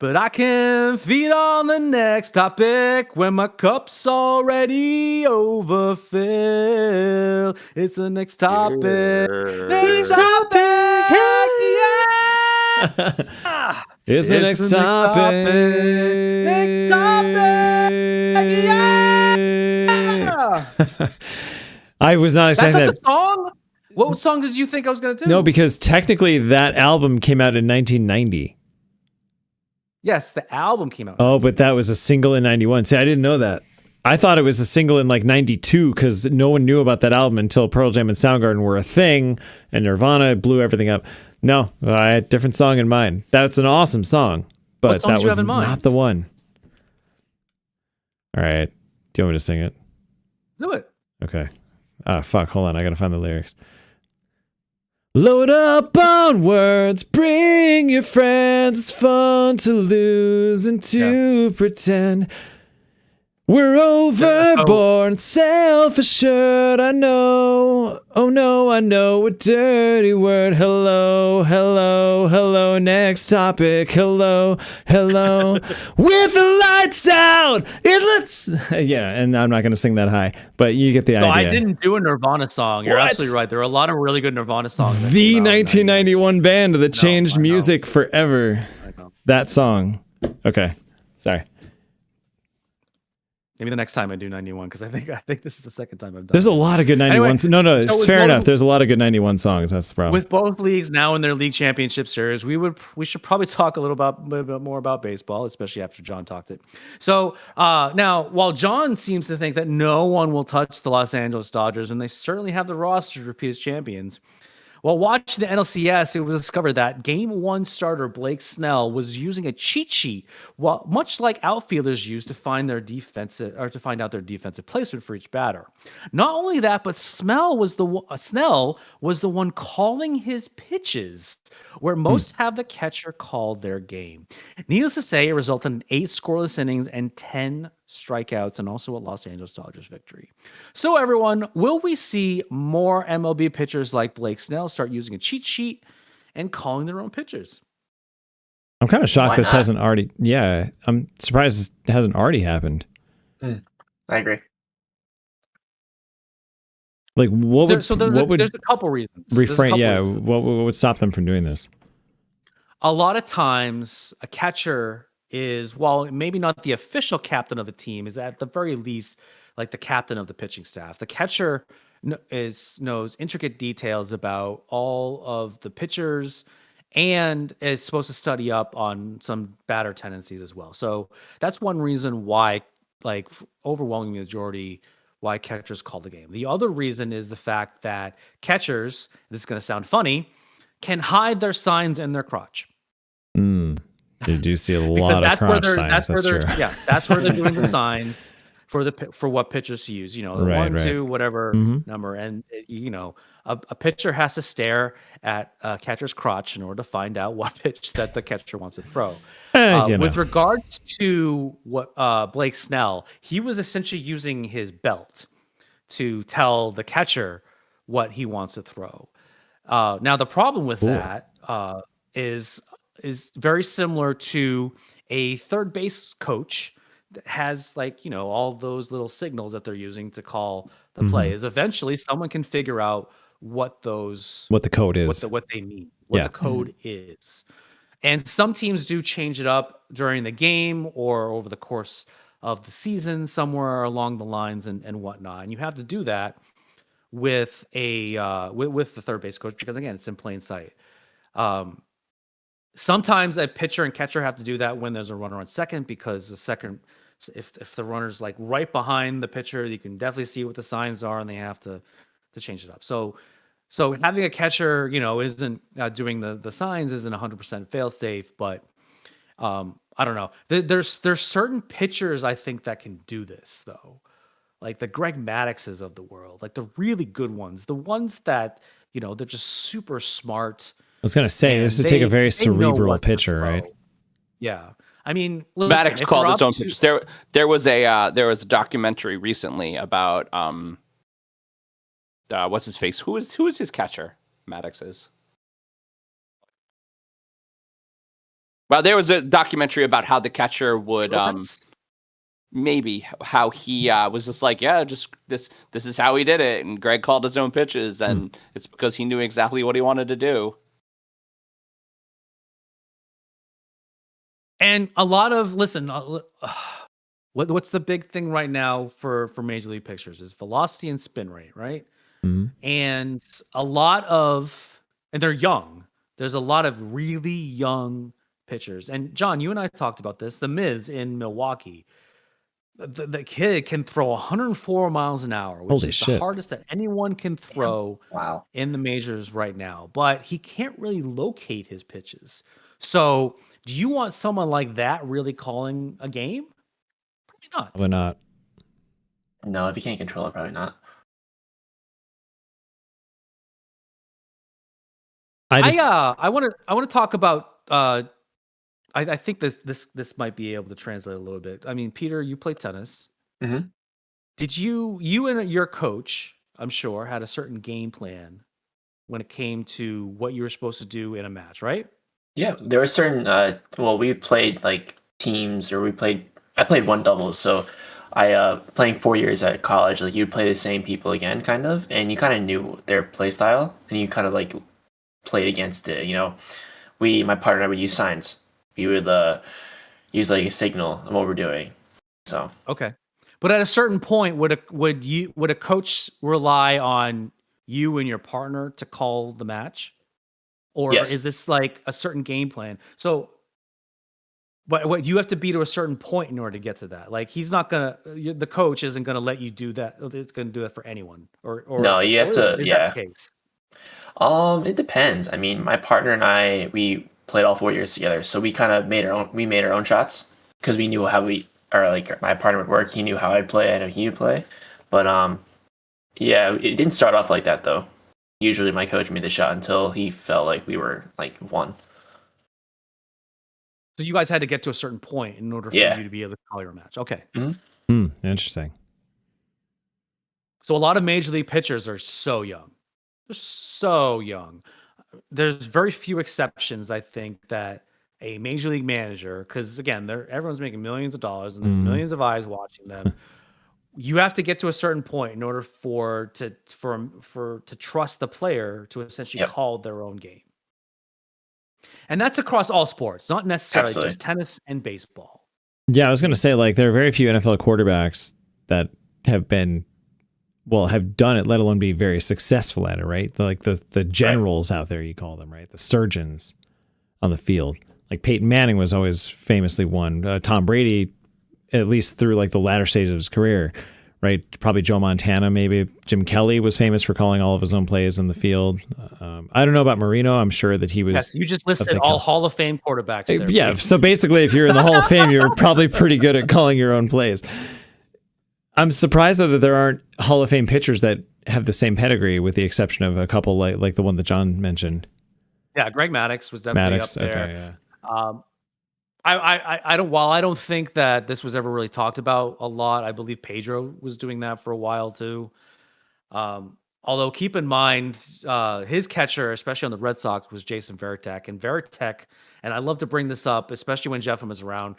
but I can feed on the next topic when my cup's already overfilled. It's the next topic. Next topic. Yeah. Here's the next topic. Next topic. Yeah. I was not expecting that. Song? What song did you think I was going to do? No, because technically that album came out in 1990. Yes, the album came out. Oh, but that was a single in 91. See, I didn't know that. I thought it was a single in like 92 because no one knew about that album until Pearl Jam and Soundgarden were a thing and Nirvana blew everything up. No, I had a different song in mind. That's an awesome song, but that was not the one. All right. Do you want me to sing it? Do it. Okay. Ah, fuck. Hold on. I got to find the lyrics. Load up on words, bring your friends. It's fun to lose and to pretend. We're overboard, self-assured. I know, oh no, I know a dirty word. Hello, hello, hello. Next topic. Hello, hello. With the lights out, yeah, and I'm not going to sing that high, but you get the idea. So I didn't do a Nirvana song. You're absolutely right. There are a lot of really good Nirvana songs. The 1991 band that changed music forever. That song. Okay, sorry. Maybe the next time I do 91 because I think this is the second time I've done. There's a lot of good 91. Anyway, no, it's fair enough. There's a lot of good 91 songs. That's the problem. With both leagues now in their league championship series, we should probably talk a little bit more about baseball, especially after John talked it. So now, while John seems to think that no one will touch the Los Angeles Dodgers, and they certainly have the roster to repeat as champions. While watching the NLCS, it was discovered that Game 1 starter Blake Snell was using a cheat sheet, much like outfielders use to find out their defensive placement for each batter. Not only that, but Snell was the one calling his pitches, where most have the catcher call their game. Needless to say, it resulted in 8 scoreless innings and 10 strikeouts, and also a Los Angeles Dodgers victory. So everyone, will we see more MLB pitchers like Blake Snell start using a cheat sheet and calling their own pitches? I'm kind of shocked this hasn't already. Yeah, I'm surprised it hasn't already happened. I agree. Like, there's a couple reasons. What would stop them from doing this? A lot of times, a catcher is, while maybe not the official captain of a team, is at the very least like the captain of the pitching staff. The catcher knows intricate details about all of the pitchers and is supposed to study up on some batter tendencies as well. So that's one reason why, like, overwhelming majority, why catchers call the game. The other reason is the fact that catchers, this is going to sound funny, can hide their signs in their crotch. You do see a lot of crotch signs. That's true. Yeah, that's where they're doing the signs for what pitchers to use. You know, the 1, 2, whatever number, and a pitcher has to stare at a catcher's crotch in order to find out what pitch that the catcher wants to throw. With regards to what Blake Snell, he was essentially using his belt to tell the catcher what he wants to throw. Now the problem with that is very similar to a third base coach that has, like, all those little signals that they're using to call the play. Is eventually someone can figure out what the code is, what they mean, what the code is. And some teams do change it up during the game or over the course of the season, somewhere along the lines and whatnot. And you have to do that with with the third base coach because again, it's in plain sight. Sometimes a pitcher and catcher have to do that when there's a runner on second because the second, if the runner's like right behind the pitcher, you can definitely see what the signs are, and they have to change it up. So having a catcher, isn't doing the signs isn't 100% fail safe, but I don't know. There's certain pitchers I think that can do this though, like the Greg Maddoxes of the world, like the really good ones, the ones that they're just super smart. I was gonna say this would take a very cerebral pitcher, right? Yeah, I mean, listen, Maddox called his own pitches. There was a documentary recently about what's his face? Who is his catcher? Maddox is. Well, there was a documentary about how the catcher would maybe how he was just like, yeah, just this is how he did it, and Greg called his own pitches, and it's because he knew exactly what he wanted to do. And a lot of what's the big thing right now for Major League pitchers is velocity and spin rate, right? Mm-hmm. And and they're young. There's a lot of really young pitchers. And John, you and I talked about this. The Miz in Milwaukee, the kid can throw 104 miles an hour, which Holy is shit. the hardest that anyone can throw in the majors right now. But he can't really locate his pitches. So do you want someone like that really calling a game? Probably not. Probably not. No, if you can't control it, probably not. I want to talk about. I think this might be able to translate a little bit. I mean, Peter, you play tennis. Mm-hmm. Did you and your coach, I'm sure, had a certain game plan when it came to what you were supposed to do in a match, right? Yeah, there were certain. We played like teams, or I played one doubles, so I playing 4 years at college. Like you'd play the same people again, kind of, and you kind of knew their play style, and you kind of like played against it. My partner and I would use signs. We would use like a signal on what we're doing. So okay, but at a certain point, would a coach rely on you and your partner to call the match, or yes. is this like a certain game plan? So, but what you have to be to a certain point in order to get to that. Like the coach isn't gonna let you do that. It's gonna do that for anyone. Or no, you have to. Is Yeah. that the case? It depends. I mean, my partner and I, we played all 4 years together, so we kind of made our own shots because we knew how my partner would work. He knew how I'd play, I know he would play. But yeah, it didn't start off like that though. Usually my coach made the shot until he felt like we were like one. So you guys had to get to a certain point in order for you to be able to call your match. Okay. Mm-hmm. Interesting. So a lot of major league pitchers are so young. They're so young. There's very few exceptions, I think, that a major league manager, because again, everyone's making millions of dollars and there's millions of eyes watching them. You have to get to a certain point in order to trust the player to essentially call their own game. And that's across all sports, not necessarily just tennis and baseball. Yeah, I was going to say, like, there are very few NFL quarterbacks that have done it, let alone be very successful at it, right? The generals out there, you call them, right? The surgeons on the field. Like Peyton Manning was always famously one. Tom Brady, at least through like the latter stage of his career, right? Probably Joe Montana, maybe. Jim Kelly was famous for calling all of his own plays in the field. I don't know about Marino. I'm sure that he was. Yes, you just listed all Hall of Fame quarterbacks there. Yeah, so basically, if you're in the Hall of Fame, you're probably pretty good at calling your own plays. I'm surprised though that there aren't Hall of Fame pitchers that have the same pedigree, with the exception of a couple like the one that John mentioned. Yeah, Greg Maddox was definitely up there. Okay, yeah. I don't. While I don't think that this was ever really talked about a lot, I believe Pedro was doing that for a while too. Although keep in mind, his catcher, especially on the Red Sox, was Jason Varitek, and I love to bring this up, especially when Jeffem is around.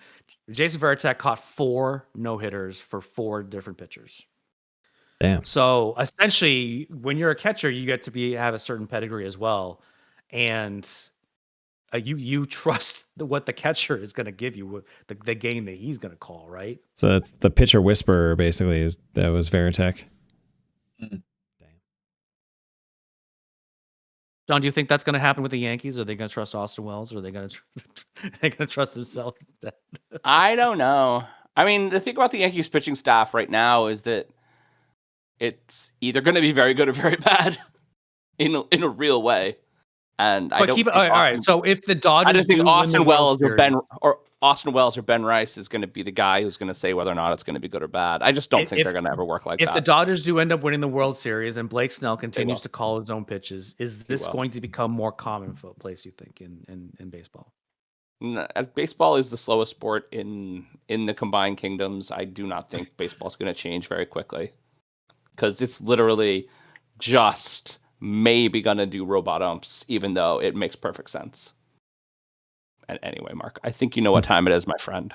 Jason Varitek caught 4 no-hitters for 4 different pitchers. Damn. So essentially, when you're a catcher, you get to have a certain pedigree as well. And you trust what the catcher is going to give you, the game that he's going to call, right? So that's the pitcher whisperer, basically. That was Veritek. John, do you think that's going to happen with the Yankees? Are they going to trust Austin Wells, or are they going to trust themselves? I don't know. I mean, the thing about the Yankees pitching staff right now is that it's either going to be very good or very bad in a real way. And I don't. All right. So if the Dodgers, I don't think Austin Wells or Ben Rice is going to be the guy who's going to say whether or not it's going to be good or bad. I just don't think they're going to ever work like that. If the Dodgers do end up winning the World Series and Blake Snell continues to call his own pitches, is this going to become more commonplace, you think, in baseball? Baseball is the slowest sport in the combined kingdoms. I do not think baseball is going to change very quickly, because it's literally just maybe going to do robot umps, even though it makes perfect sense. And anyway, Mark, I think you know what time it is, my friend.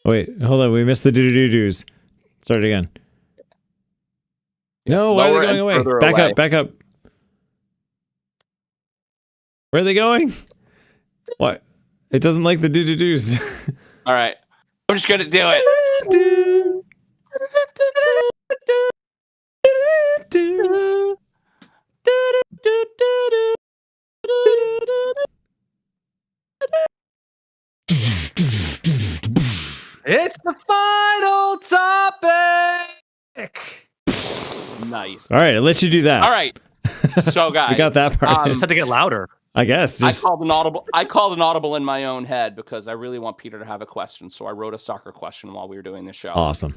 Wait, hold on. We missed the do-do-do-dos. Start again. Yes, no, why are they going away? Back up. Where are they going? What? It doesn't like the do-do-dos. All right. I'm just going to do it. It's the final topic. Nice. All right, I'll let you do that. All right. So, guys, we got that part. I just had to get louder. I guess. I called an audible in my own head because I really want Peter to have a question. So I wrote a soccer question while we were doing the show. Awesome.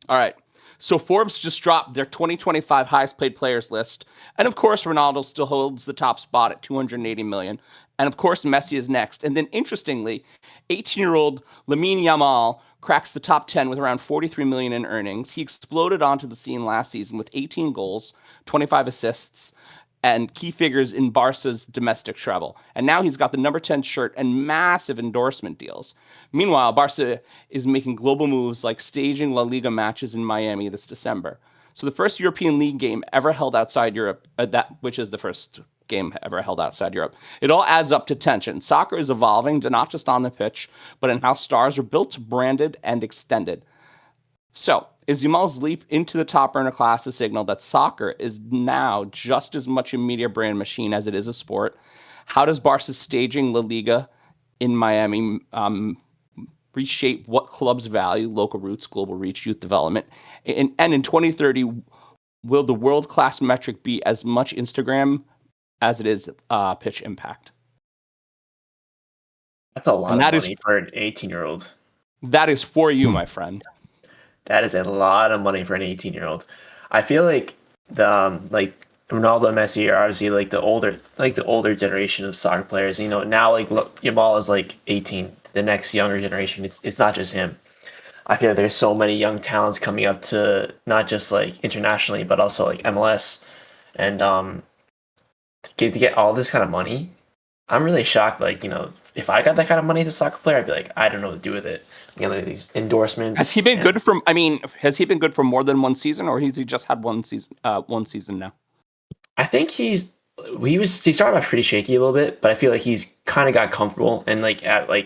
All right. So Forbes just dropped their 2025 highest paid players list. And of course, Ronaldo still holds the top spot at 280 million. And of course, Messi is next. And then interestingly, 18-year-old Lamine Yamal cracks the top 10 with around 43 million in earnings. He exploded onto the scene last season with 18 goals, 25 assists, and key figures in Barca's domestic treble. And now he's got the number 10 shirt and massive endorsement deals. Meanwhile, Barca is making global moves like staging La Liga matches in Miami this December. So the first European League game ever held outside Europe, which is the first game ever held outside Europe. It all adds up to tension. Soccer is evolving to not just on the pitch, but in how stars are built, branded, and extended. So, is Yamal's leap into the top earner class a signal that soccer is now just as much a media brand machine as it is a sport? How does Barca's staging La Liga in Miami reshape what clubs value, local roots, global reach, youth development? And in 2030, will the world-class metric be as much Instagram as it is pitch impact? That's a lot of money for an 18-year-old. That is for you, my friend. That is a lot of money for an 18-year-old. I feel like the Ronaldo and Messi are obviously the older generation of soccer players. You know, now Yamal is 18. The next younger generation, it's not just him. I feel like there's so many young talents coming up to not just internationally, but also MLS, and to get all this kind of money, I'm really shocked. If I got that kind of money as a soccer player, I'd be like, I don't know what to do with it. These endorsements. Has he been good has he been good for more than one season, or has he just had one season now? I think he started off pretty shaky a little bit, but I feel like he's kind of got comfortable and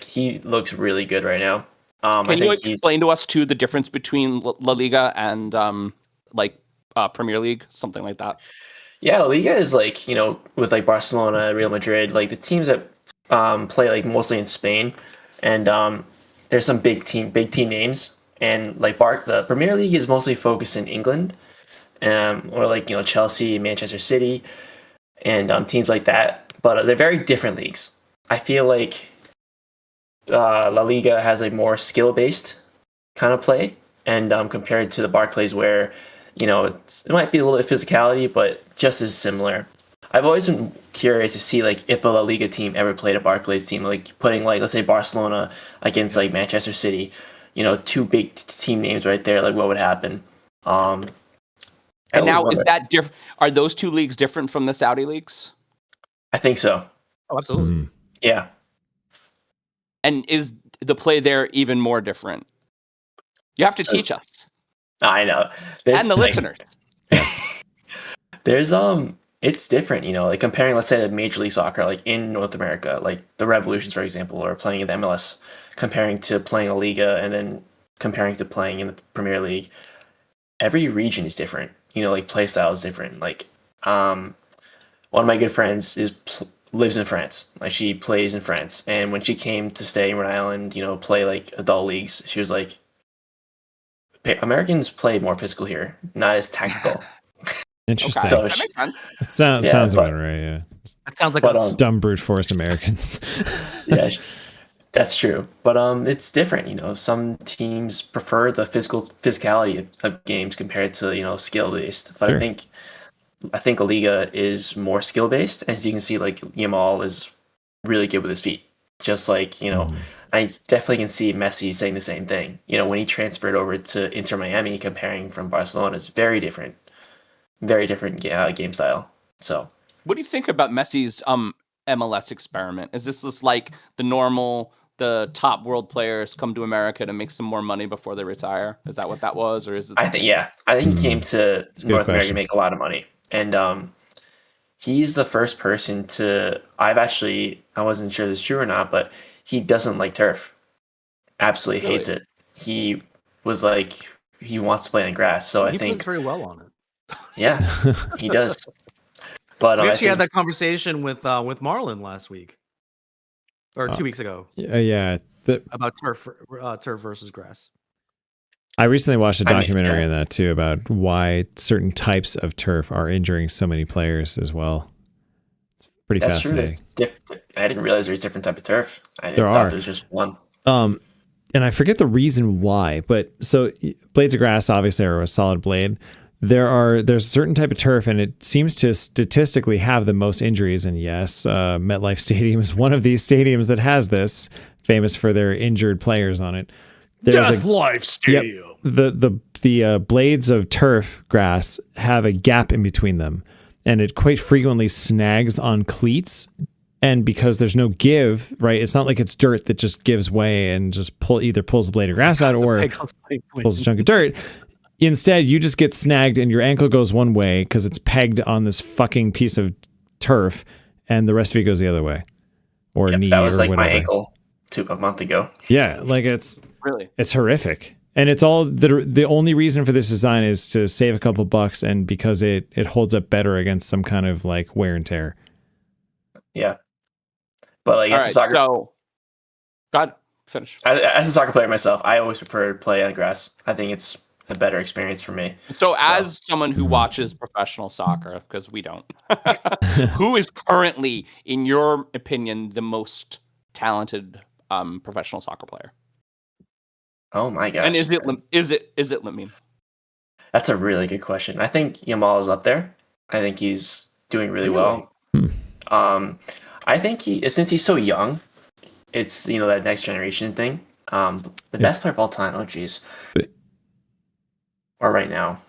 he looks really good right now. Can you explain to us too the difference between La Liga and Premier League, something like that? Yeah, La Liga is with Barcelona, Real Madrid, the teams that play mostly in Spain, and there's some big team names, and the Premier League is mostly focused in England, or Chelsea, Manchester City, and teams like that. But they're very different leagues. I feel like La Liga has a more skill-based kind of play, and compared to the Barclays, where it might be a little bit of physicality, but just as similar. I've always been curious to see if a La Liga team ever played a Barclays team, putting let's say Barcelona against Manchester City, two big team names right there, what would happen? And now is that different? Are those two leagues different from the Saudi leagues? I think so. Oh, absolutely. Mm. Yeah. And is the play there even more different? You have to teach us. I know. And the listeners. Yes. There's it's different, like comparing, let's say, Major League Soccer, like in North America, like the Revolutions, for example, or playing in the MLS, comparing to playing a Liga, and then comparing to playing in the Premier League. Every region is different, like play style is different. Like, one of my good friends lives in France. Like, she plays in France, and when she came to stay in Rhode Island, play like adult leagues, she was like, Americans play more physical here, not as tactical. Interesting. Okay. So That makes sense. It sounds about right. Yeah. That sounds like But, Dumb brute force Americans. yeah, that's true. But it's different. Some teams prefer the physicality of games compared to skill based. But Sure. I think a Liga is more skill based. As you can see, like Yamal is really good with his feet. Just like I definitely can see Messi saying the same thing. When he transferred over to Inter Miami, comparing from Barcelona, is very different game style. So, What do you think about Messi's MLS experiment? Is this like the top world players come to America to make some more money before they retire? Is that what that was, or is it? I think he came to North America to make a lot of money, and he's the first person to. I wasn't sure this is true or not, but he doesn't like turf. Absolutely hates it. He was like, he wants to play on grass. So I think plays very well on it. Yeah, he does. But we actually had that conversation with Marlon last week, or 2 weeks ago. Yeah, about turf versus grass. I recently watched a documentary on that too, about why certain types of turf are injuring so many players as well. It's pretty fascinating. I didn't realize there's different type of turf. I There thought there was just one. And I forget the reason why, but so blades of grass obviously are a solid blade. There's a certain type of turf, and it seems to statistically have the most injuries. And yes, MetLife Stadium is one of these stadiums that has this, famous for their injured players on it. MetLife Stadium. Yep, the blades of turf grass have a gap in between them, and it quite frequently snags on cleats. And because there's no give, right? It's not like it's dirt that just gives way and just either pulls the blade of grass out or pulls a chunk of dirt. Instead, you just get snagged and your ankle goes one way because it's pegged on this fucking piece of turf, and the rest of you goes the other way, or knee, that was or like whatever. My ankle a month ago. Yeah, like it's horrific, and it's all the only reason for this design is to save a couple bucks, and because it holds up better against some kind of like wear and tear. Yeah, but like as a soccer, finish. As a soccer player myself, I always prefer to play on grass. I think it's a better experience for me. So as someone who watches professional soccer, because we don't, who is currently, in your opinion, the most talented professional soccer player? Oh my gosh! And is it Lamine? That's a really good question. I think Yamal is up there. I think he's doing really well. I think since he's so young, it's that next generation thing. The best player of all time. Oh geez. Or right now.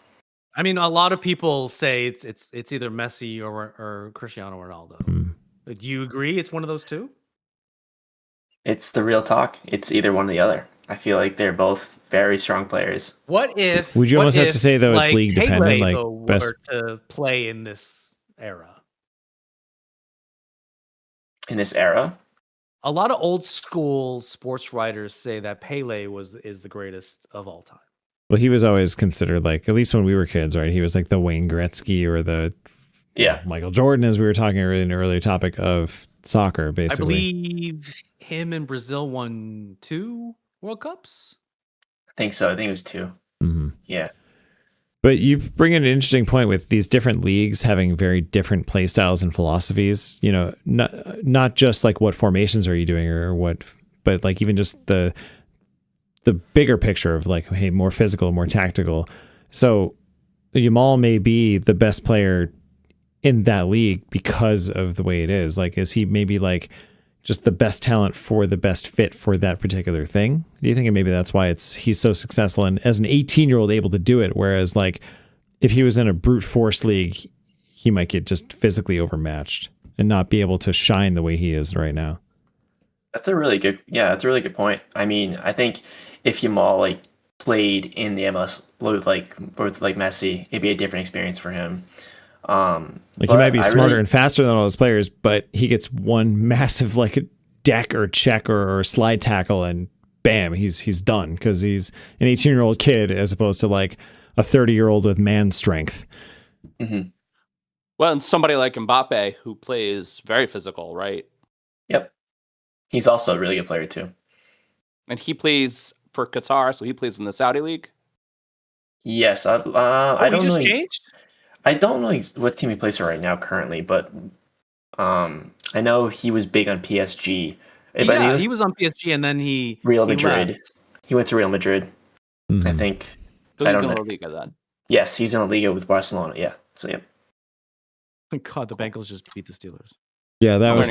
I mean, a lot of people say it's either Messi or Cristiano Ronaldo. Do you agree it's one of those two? It's the real talk. It's either one or the other. I feel like they're both very strong players. What if? Would you almost have to say though it's league dependent, Pele, like best to play in this era? In this era, a lot of old school sports writers say that Pele is the greatest of all time. Well, he was always considered, like, at least when we were kids, right? He was like the Wayne Gretzky or the Michael Jordan, as we were talking in an earlier topic of soccer, basically. I believe him and Brazil won 2 World Cups. I think so. I think it was 2. Mm-hmm. Yeah. But you bring in an interesting point with these different leagues having very different play styles and philosophies. Not just like what formations are you doing or what, but like even just the bigger picture of like, hey, more physical, more tactical. So Yamal may be the best player in that league because of the way it is. Like, is he maybe like just the best talent for the best fit for that particular thing? Do you think maybe that's why he's so successful and as an 18-year-old able to do it? Whereas like if he was in a brute force league, he might get just physically overmatched and not be able to shine the way he is right now. That's a really good point. I mean, I think if Yamal like played in the MLS with Messi, it'd be a different experience for him. Like he might be smarter and faster than all those players, but he gets one massive like deck or check or slide tackle, and bam, he's done because he's an 18-year-old kid as opposed to like a 30-year-old with man strength. Mm-hmm. Well, and somebody like Mbappe who plays very physical, right? Yep. He's also a really good player too. And he plays for Qatar, so he plays in the Saudi League. Yes, I don't know. Changed? I don't know what team he plays for right now currently, but I know he was big on PSG. Yeah, he was on PSG and then Real Madrid. left. He went to Real Madrid, I think. So I he's don't in know. La Liga then. Yes, he's in a Liga with Barcelona. Yeah, so yeah. God, the Bengals just beat the Steelers. Yeah, that was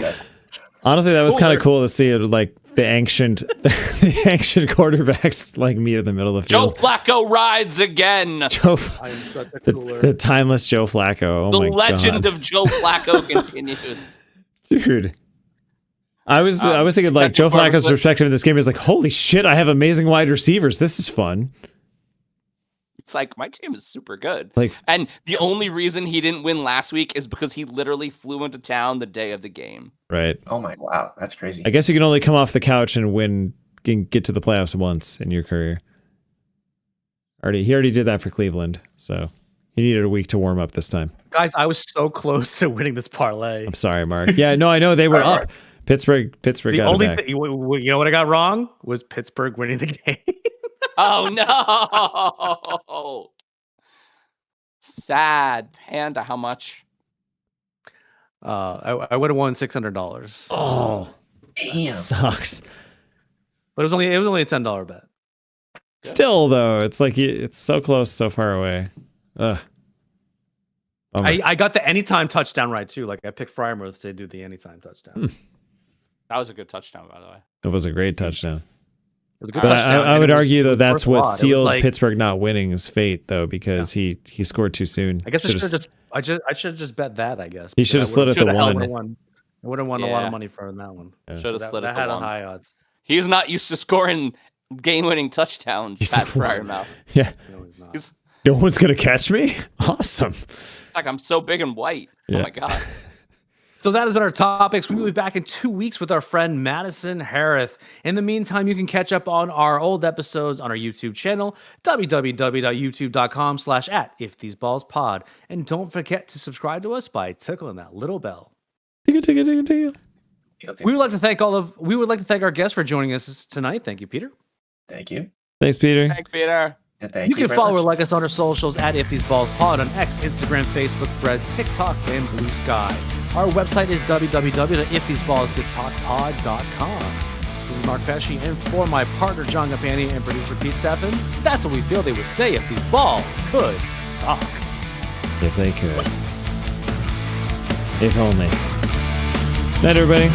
honestly that was kind of cool to see it, like the ancient quarterbacks like meet in the middle of the field. Joe Flacco rides again. I am such a cooler. The timeless Joe Flacco. Oh The my legend God. of Joe Flacco continues. Dude. I was thinking like Joe Flacco's perspective in this game is like, holy shit, I have amazing wide receivers. This is fun. It's like, my team is super good. Like, and the only reason he didn't win last week is because he literally flew into town the day of the game. Right. Oh my, wow, that's crazy. I guess you can only come off the couch and win, get to the playoffs once in your career. He already did that for Cleveland, so he needed a week to warm up this time. Guys, I was so close to winning this parlay. I'm sorry, Mark. Yeah, no, I know they were up. Pittsburgh The got only it back. thing, you know what I got wrong was Pittsburgh winning the game. Oh no! Sad. Panda, how much? I would have won $600. Oh, Damn. sucks. But it was only a $10 bet. Still though, it's like it's so close, so far away. Ugh. I got the anytime touchdown right too. Like I picked Frymouth to do the anytime touchdown. That was a good touchdown, by the way. It was a great touchdown. It was a good But touchdown. I would argue though that's what worth a lot. sealed Like, Pittsburgh not winning his fate though, because he scored too soon. I guess I should have just bet that. I guess He should have slid at the one. I would have won a lot of money from that one. Should have slid That at the had a one. high odds. He's not used to scoring game-winning touchdowns, He's Pat like, Fryermouth. Yeah. No, he's not. He's No one's gonna catch me? Awesome. like, I'm so big and white. Yeah. Oh my God. So that has been our topics. We will be back in 2 weeks with our friend Madison Harris. In the meantime, you can catch up on our old episodes on our YouTube channel, www.youtube.com/@iftheseballspod. And don't forget to subscribe to us by tickling that little bell. Tingle. We would like to thank our guests for joining us tonight. Thank you, Peter. Thank you. Thanks, Peter. Thanks, Peter. And thank You can very follow or much. like us on our socials at If These Balls Pod on X, Instagram, Facebook, Threads, TikTok, and Blue Sky. Our website is www.iftheseballscould.com. This is Mark Pesci, and for my partner John Gapani and producer Pete Steffen, that's what we feel they would say if these balls could talk. If they could. If only. Night, everybody.